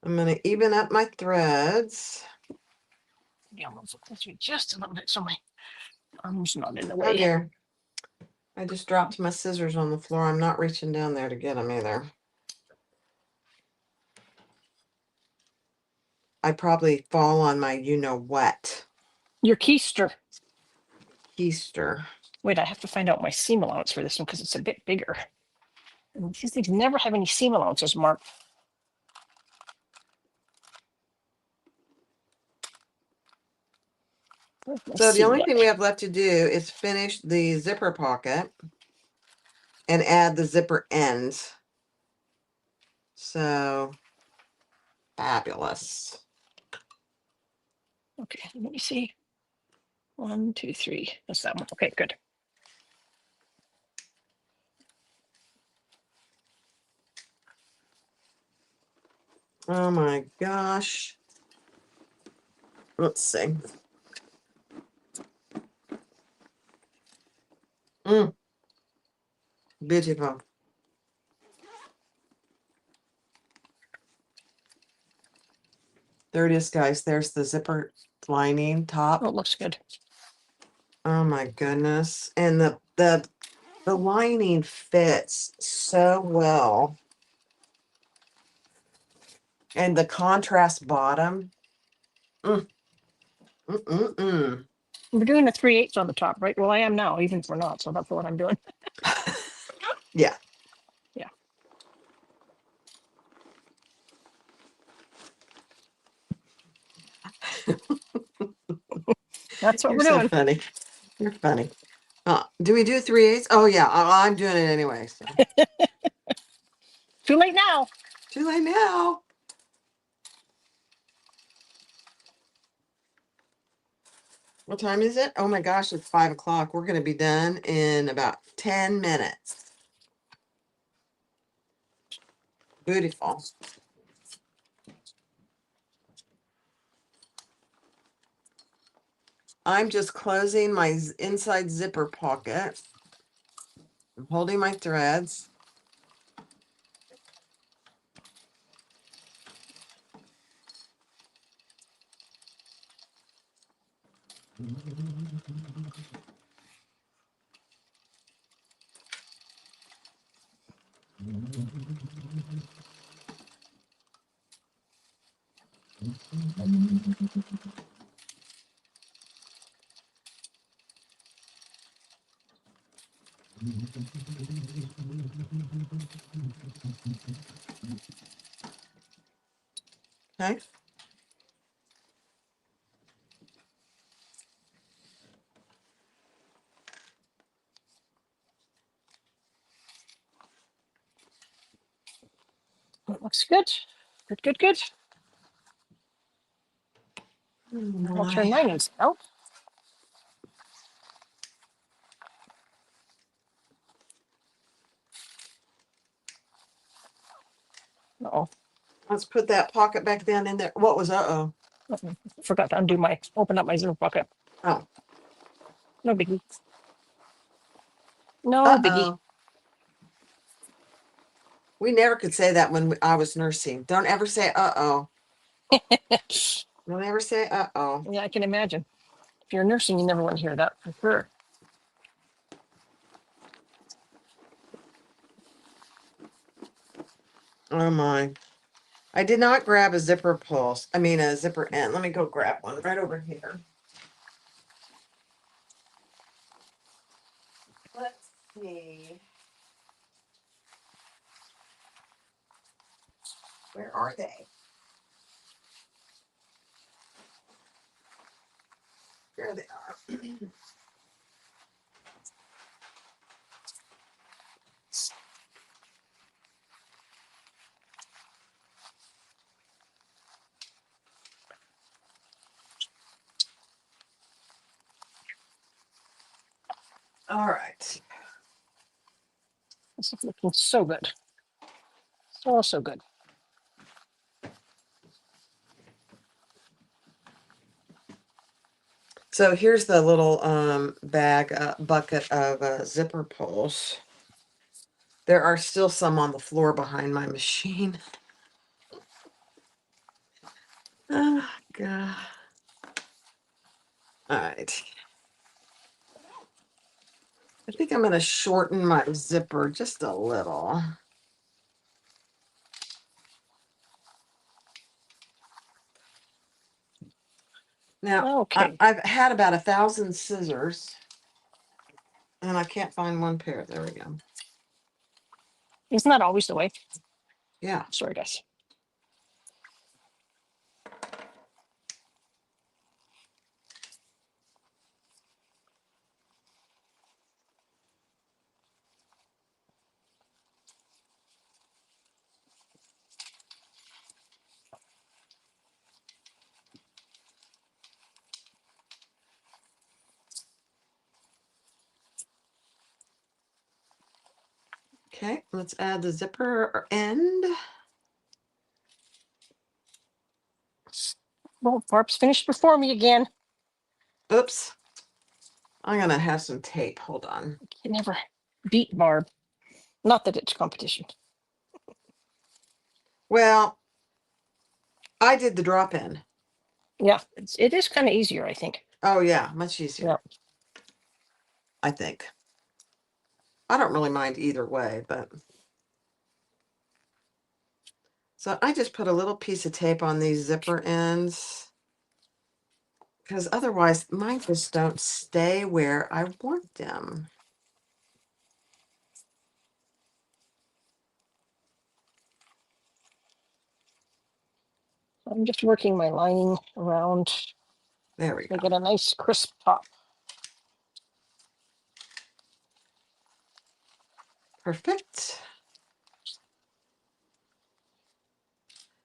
I'm going to even up my threads. Yeah, I'm gonna flip this way just a little bit so my arm's not in the Oh way. dear. I just dropped my scissors on the floor. I'm not reaching down there to get them either. I probably fall on my you-know-what. Your keister. Keister. Wait, I have to find out my seam allowance for this one because it's a bit bigger. And these things never have any seam allowances marked. So the only thing we have left to do is finish the zipper pocket and add the zipper ends. So Fabulous. Okay, let me see. 1, 2, 3. That's that one. Okay, good. Oh my gosh. Let's see. Beautiful. There it is, guys. There's the zipper lining top. Oh, it looks good. Oh my goodness. And the lining fits so well. And the contrast bottom. Mm, mm. We're doing a 3/8 on the top, right? Well, I am now, even if we're not. So that's what I'm doing. Yeah. Yeah. That's what You're we're so doing. funny. You're funny. Do we do 3/8? Oh yeah, I'm doing it anyway. So. Too late now. Too late now. What time is it? Oh my gosh, it's 5 o'clock. We're going to be done in about 10 minutes. Beautiful. I'm just closing my inside zipper pocket. I'm holding my threads. Okay. It looks good. Good, good, good. I'll turn mine inside out. Uh-oh. Let's put that pocket back down in there. What was, uh-oh. Forgot to undo open up my zipper bucket. Oh, No biggie. No biggie. uh-oh. We never could say that when I was nursing. Don't ever say, uh-oh. Don't ever say, uh-oh. Yeah, I can imagine. If you're nursing, you never want to hear that for sure. Oh my. I did not grab a zipper pulse. I mean, a zipper end. Let me go grab one right over here. Let's see. Where are they? There they are. All right. This is looking so good. So good. So here's the little bucket of zipper pulls. There are still some on the floor behind my machine. Oh, God. All right. I think I'm going to shorten my zipper just a little. Now, Okay. I've had about 1,000 scissors, and I can't find one pair. There we go. It's not always the way. Yeah. Sorry, guys. Okay, let's add the zipper end. Well, Barb's finished before me again. Oops. I'm gonna have some tape. Hold on. You never beat Barb. Not that it's competition. Well, I did the drop in. Yeah, it is kind of easier, I think. Oh yeah, much easier. Yeah. I think. I don't really mind either way, but. So I just put a little piece of tape on these zipper ends because otherwise mine just don't stay where I want them. I'm just working my lining around There we to go. get a nice crisp top. Perfect.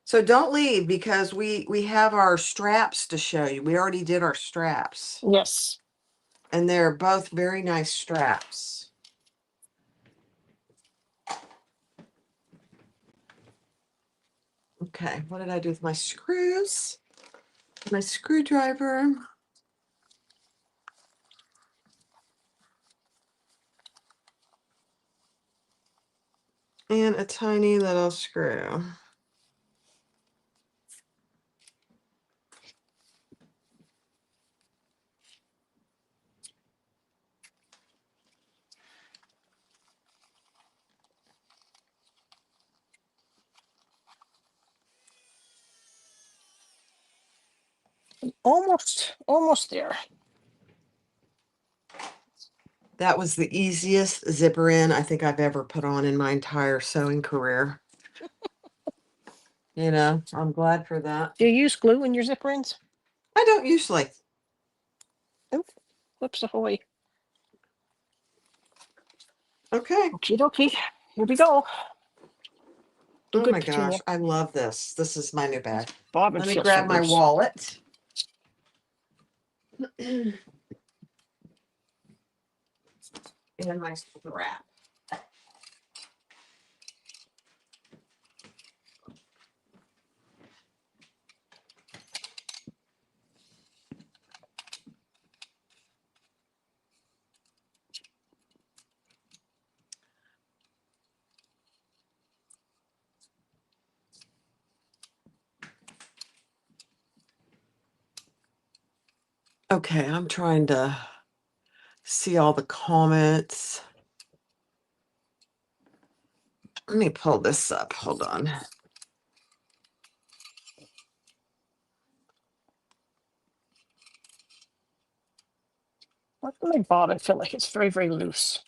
So don't leave because we have our straps to show you. We already did our straps. Yes. And they're both very nice straps. Okay, what did I do with my screws? My screwdriver. And a tiny little screw. Almost there. That was the easiest zipper in I think I've ever put on in my entire sewing career. You know, I'm glad for that. Do you use glue in your zipper ends? I don't usually. Oh, whoops, ahoy. Okay. Okie dokie. Here we go. Do Oh good, my Petunia. gosh, I love this. This is my new bag. Bobbin Let me feels so grab my loose. wallet. And my strap. Okay, I'm trying to see all the comments. Let me pull this up. Hold on. Why does my bobbin feel like it's very, very loose?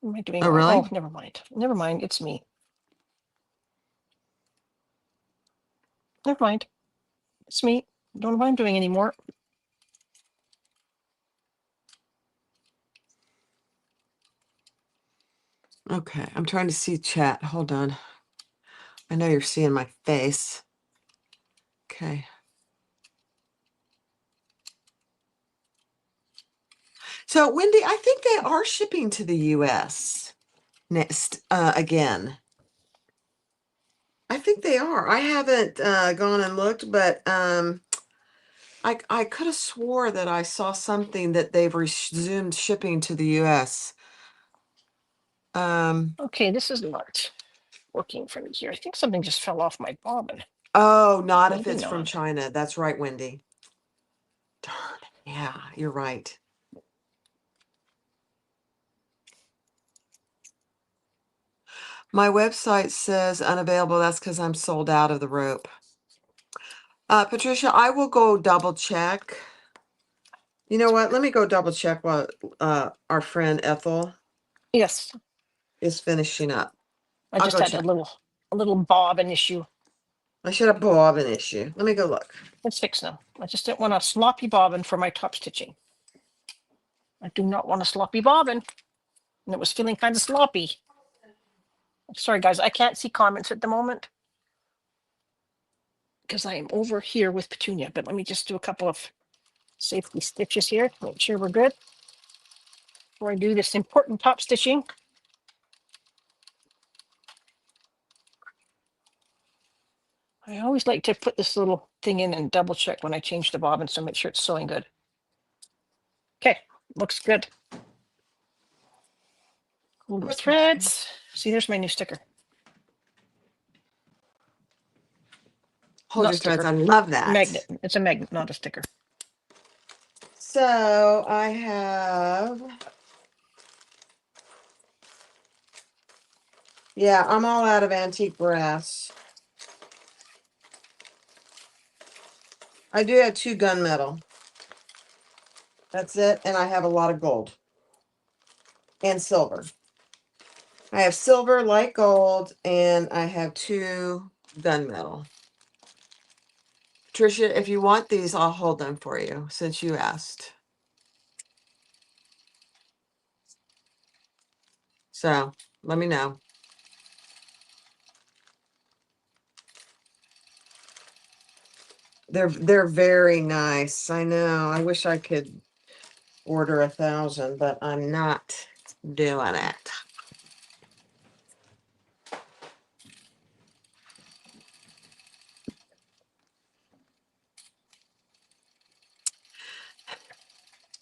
What am I doing Oh, wrong? really? Oh, never mind. Never mind. It's me. Never mind. It's me. Don't know what I'm doing anymore. Okay, I'm trying to see chat. Hold on. I know you're seeing my face. Okay. So, Wendy, I think they are shipping to the US next again. I think they are. I haven't gone and looked, but I could have swore that I saw something that they've resumed shipping to the US. Okay, this is not working for me here. I think something just fell off my bobbin. Oh, not if Maybe it's from not. China. That's right, Wendy. Darn. Yeah, you're right. My website says unavailable. That's because I'm sold out of the rope. Patricia, I will go double check. You know what? Let me go double check what our friend Ethel Yes, is finishing up. I I'll just go had check. a little bobbin issue. I should have bobbin issue. Let me go look. It's fixed now. I just didn't want a sloppy bobbin for my top stitching. I do not want a sloppy bobbin. And it was feeling kind of sloppy. Sorry, guys, I can't see comments at the moment because I am over here with Petunia. But let me just do a couple of safety stitches here to make sure we're good before I do this important top stitching. I always like to put this little thing in and double check when I change the bobbin, so make sure it's sewing good. Okay, looks good. Cool with threads. See, there's my new sticker. Hold Not your threads. sticker. I love that. Magnet. It's a magnet, not a sticker. So I have, yeah, I'm all out of antique brass. I do have 2 gunmetal. That's it. And I have a lot of gold and silver. I have silver, light gold, and I have 2 gunmetal. Tricia, if you want these, I'll hold them for you since you asked. So let me know. They're very nice. I know. I wish I could order 1,000, but I'm not doing it.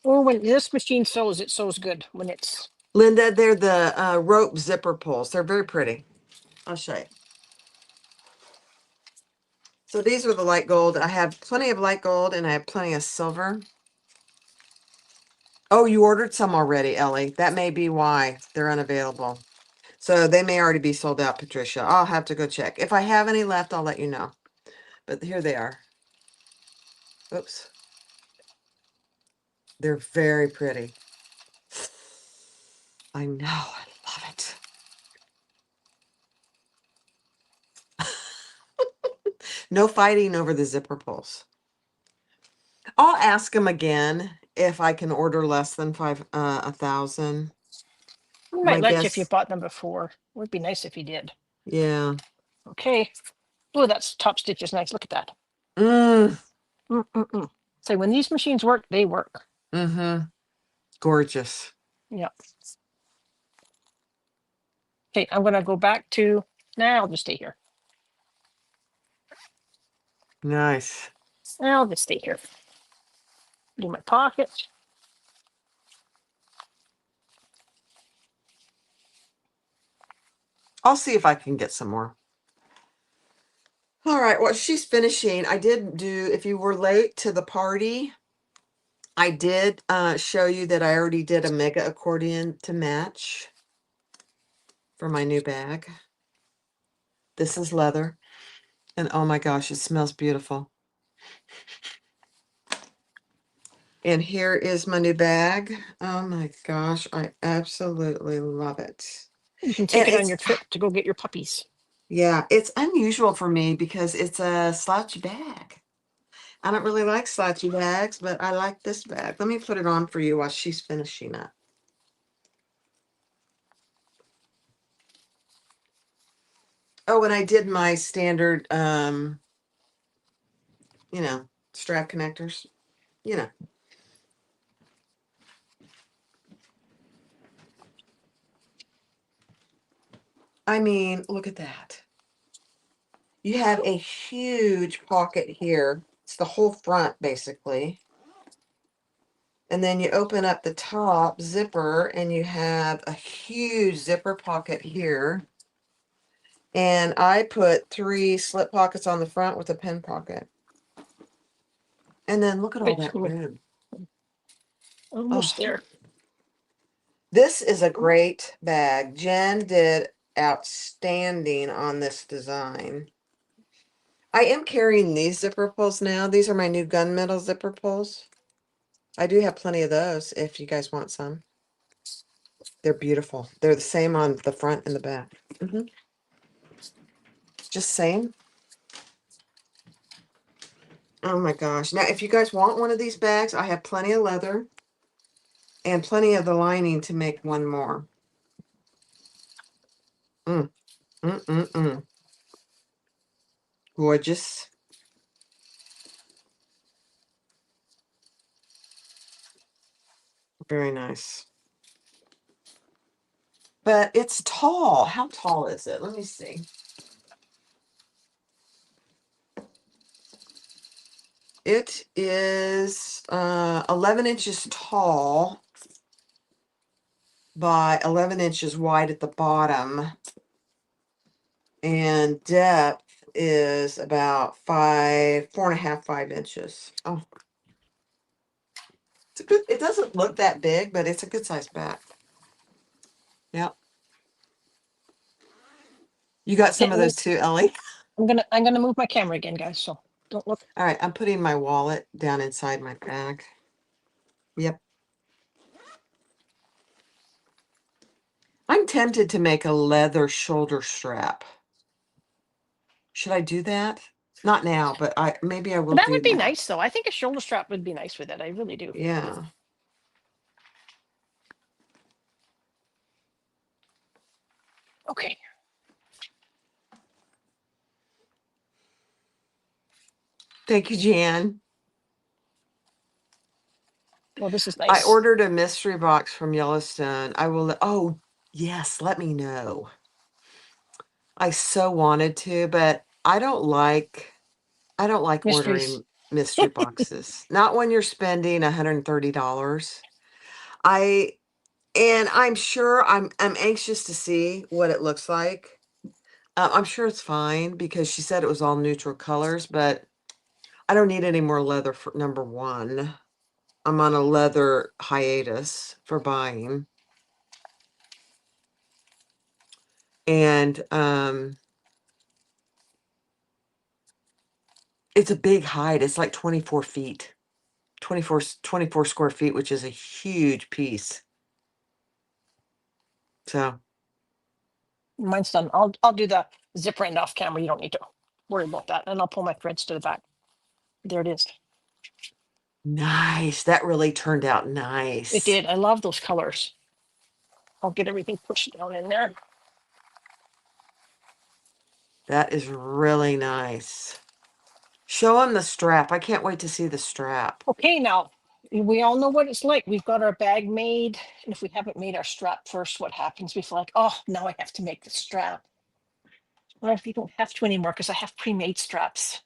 Or when this machine sews, it sews good. When it's Linda, they're the rope zipper pulls. They're very pretty. I'll show you. So these are the light gold. I have plenty of light gold and I have plenty of silver. Oh, you ordered some already, Ellie. That may be why they're unavailable. So they may already be sold out, Patricia. I'll have to go check. If I have any left, I'll let you know. But here they are. Oops. They're very pretty. I know. I love it. No fighting over the zipper pulls. I'll ask them again if I can order less than 1,000. I My might let you if you guess, bought them before. It would be nice if you did. yeah. Okay. Oh, that's top stitch is nice. Look at that. Mm, Mm-mm-mm. So when these machines work, they work. mm-hmm. Gorgeous. Yeah. Okay, I'm gonna go back to. Now I'll just stay here. Nice. Now I'll just stay here. Do my pocket. I'll see if I can get some more. All right, well, she's finishing. I did do, if you were late to the party, I did show you that I already did a mega accordion to match for my new bag. This is leather. And oh my gosh, it smells beautiful. And here is my new bag. Oh my gosh, I absolutely love it. You can take And it on it's, your trip to go get your puppies. yeah, it's unusual for me because it's a slouchy bag. I don't really like slouchy bags, but I like this bag. Let me put it on for you while she's finishing up. Oh, and I did my standard, strap connectors, you know. I mean, look at that. You have a huge pocket here. It's the whole front, basically. And then you open up the top zipper and you have a huge zipper pocket here. And I put 3 slip pockets on the front with a pin pocket. And then look at all Wait, that room. Oh, almost there. this is a great bag. Jen did outstanding on this design. I am carrying these zipper pulls now. These are my new gunmetal zipper pulls. I do have plenty of those if you guys want some. They're beautiful. They're the same on the front and the back. Just saying. Oh my gosh. Now, if you guys want one of these bags, I have plenty of leather and plenty of the lining to make one more. Mm, mm, mm, mm. Gorgeous. Very nice. But it's tall. How tall is it? Let me see. It is 11 inches tall by 11 inches wide at the bottom. And depth is about 4.5, 5 inches. Oh, it's a good, it doesn't look that big, but it's a good sized bag. Yep. You got some Can't of those wait. too, Ellie? I'm gonna move my camera again, guys. So don't look. All right, I'm putting my wallet down inside my bag. Yep. I'm tempted to make a leather shoulder strap. Should I do that? Not now, but maybe I will That do would be that. nice, though. I think a shoulder strap would be nice with it. I really do. Yeah. Okay. Thank you, Jan. Well, this is I nice. ordered a mystery box from Yellowstone. I will. Oh, yes, let me know. I so wanted to, but I don't like Mysteries. ordering mystery boxes. Not when you're spending $130. I and I'm sure I'm anxious to see what it looks like. I'm sure it's fine because she said it was all neutral colors, but I don't need any more leather for number one. I'm on a leather hiatus for buying. And it's a big hide. It's like 24 feet. 24 square feet, which is a huge piece. So Mine's done. I'll do the zipper end off camera. You don't need to worry about that. And I'll pull my threads to the back. There it is. nice. That really turned out It nice. did. I love those colors. I'll get everything pushed down in there. That is really nice. Show him the strap. I can't wait to see the strap. Okay, now we all know what it's like. We've got our bag made, and if we haven't made our strap first, what happens? We feel like, oh, now I have to make the strap. Well, if you don't have to anymore, because I have pre-made straps.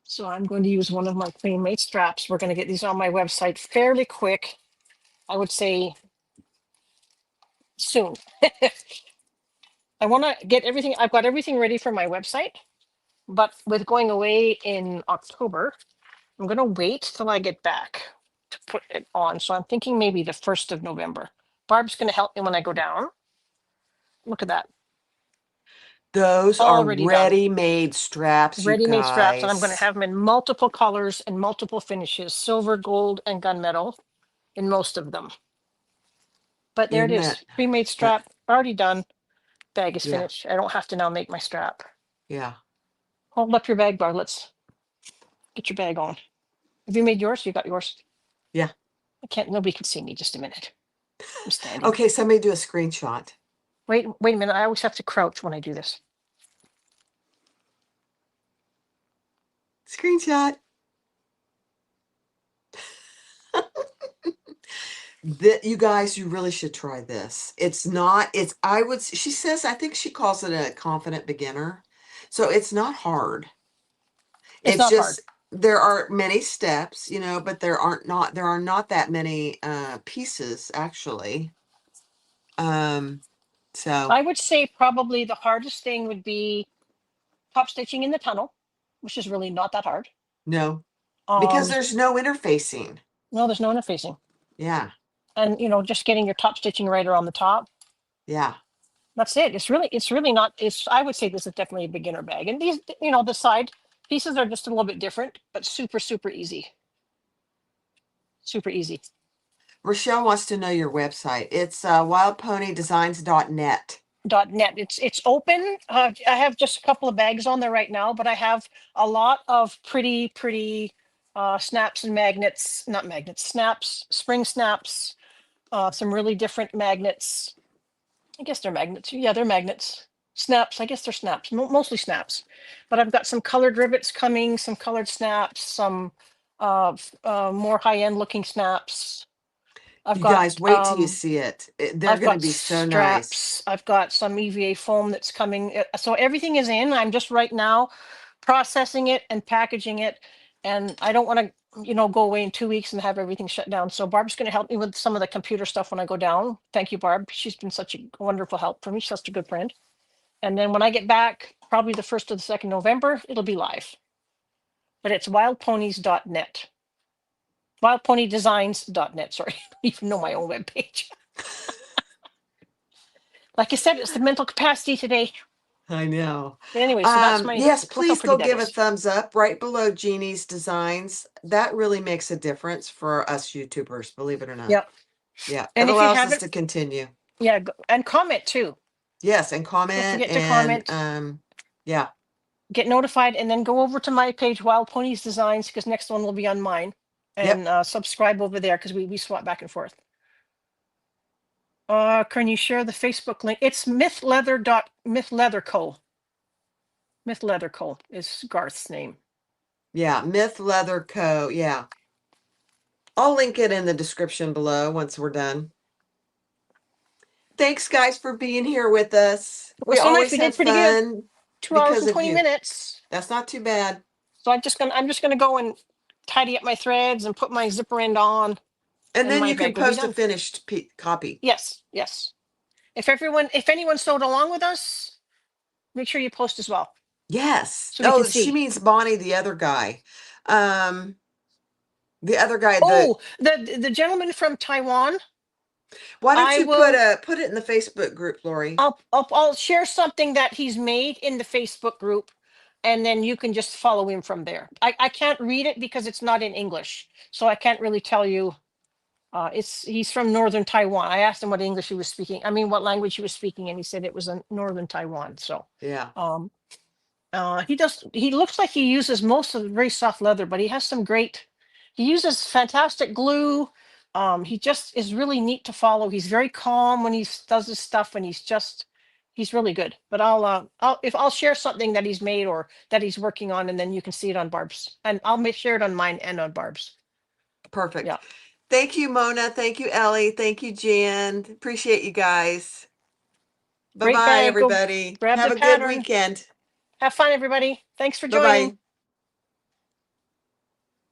So I'm going to use one of my pre-made straps. We're going to get these on my website fairly quick. I would say soon. I want to get everything. I've got everything ready for my website, but with going away in October, I'm going to wait till I get back to put it on. So I'm thinking maybe the 1st of November. Barb's going to help me when I go down. Look at that. Those are Already done. ready-made straps, you Ready-made straps, and I'm going to guys. have them in multiple colors and multiple finishes, silver, gold, and gunmetal in most of them. But there it Isn't is. that Pre-made that? strap, already done. Bag is Yeah, finished. I don't have to now make my strap. yeah, Hold up your bag, Bar. Let's get your bag on. Have you made yours? You got yours? yeah. I can't, nobody can see me. Just a minute. I'm standing. Okay, somebody do a screenshot. Wait a minute. I always have to crouch when I do this. Screenshot. You guys, you really should try this. It's not, it's, she says, I think she calls it a confident beginner. So it's not hard. It's It's not hard. just, there are many steps, but there are not that many pieces actually. So I would say probably the hardest thing would be top stitching in the tunnel, which is really not that hard. no, because Um, there's no interfacing. no, there's no interfacing. Yeah, And just getting your top stitching right around the top. yeah. That's it. It's really not, I would say this is definitely a beginner bag. And these, the side pieces are just a little bit different, but super, super easy. Super easy. Rochelle wants to know your website. It's wildponydesigns.net. .net. It's open. I have just a couple of bags on there right now, but I have a lot of pretty snaps and magnets, not magnets, snaps, spring snaps, some really different magnets. I guess they're magnets. Yeah, they're magnets. Snaps. I guess they're snaps. Mostly snaps. But I've got some colored rivets coming, some colored snaps, some more high-end looking snaps. I've You got guys, wait till you see it. They're I've going to got be so nice. straps. I've got some EVA foam that's coming. So everything is in. I'm just right now processing it and packaging it and I don't want to, go away in 2 weeks and have everything shut down. So Barb's going to help me with some of the computer stuff when I go down. Thank you, Barb. She's been such a wonderful help for me. She's such a good friend. And then when I get back, probably the 1st or the 2nd November, it'll be live. But it's wildponies.net. Wildponydesigns.net. Sorry, I don't even know my own webpage. Like I said, it's the mental capacity today. I know. But anyway, so that's my, yes, look how please pretty go that give a is. thumbs up right below Jeannie's designs. That really makes a difference for us YouTubers, believe it or not. Yep. Yeah, And it if you allows us haven't, to continue. yeah, and comment too. Yes, and Don't comment forget to and comment. yeah. Get notified, and then go over to my page, Wild Ponies Designs, because next one will be on mine. Yep. And subscribe over there because we swap back and forth. Can you share the Facebook link? It's Myth Leather Co. Myth Leather Co. is Garth's name. Yeah, Myth Leather Co. Yeah. I'll link it in the description below once we're done. Thanks, guys, for being here with us. It We was so nice. always We have did pretty good. fun 2 hours because and of 20 you. minutes. That's not too bad. So I'm just gonna go and tidy up my threads and put my zipper end on. And then my you can bag will be post a done. finished copy. Yes. If anyone sewed along with us, make sure you post as well. Yes. So we can She see. means Bonnie, the other guy. The other guy. Oh, the gentleman from Taiwan. Why don't I you will. put it in the Facebook group, Lori? I'll share something that he's made in the Facebook group, and then you can just follow him from there. I can't read it because it's not in English, so I can't really tell you. He's from northern Taiwan. I asked him what English he was speaking. I mean, what language he was speaking, and he said it was in northern Taiwan. So Yeah. he looks like he uses most of the very soft leather, but he has some great. He uses fantastic glue. He just is really neat to follow. He's very calm when he does his stuff, and he's really good. But I'll share something that he's made or that he's working on, and then you can see it on Barb's, and I'll share it on mine and on Barb's. Perfect. Yeah. Thank you, Mona. Thank you, Ellie. Thank you, Jan. Appreciate you guys. Great Bye-bye, bag. Go everybody. grab Have the a good pattern. weekend. Have fun, everybody. Thanks for joining. Bye-bye.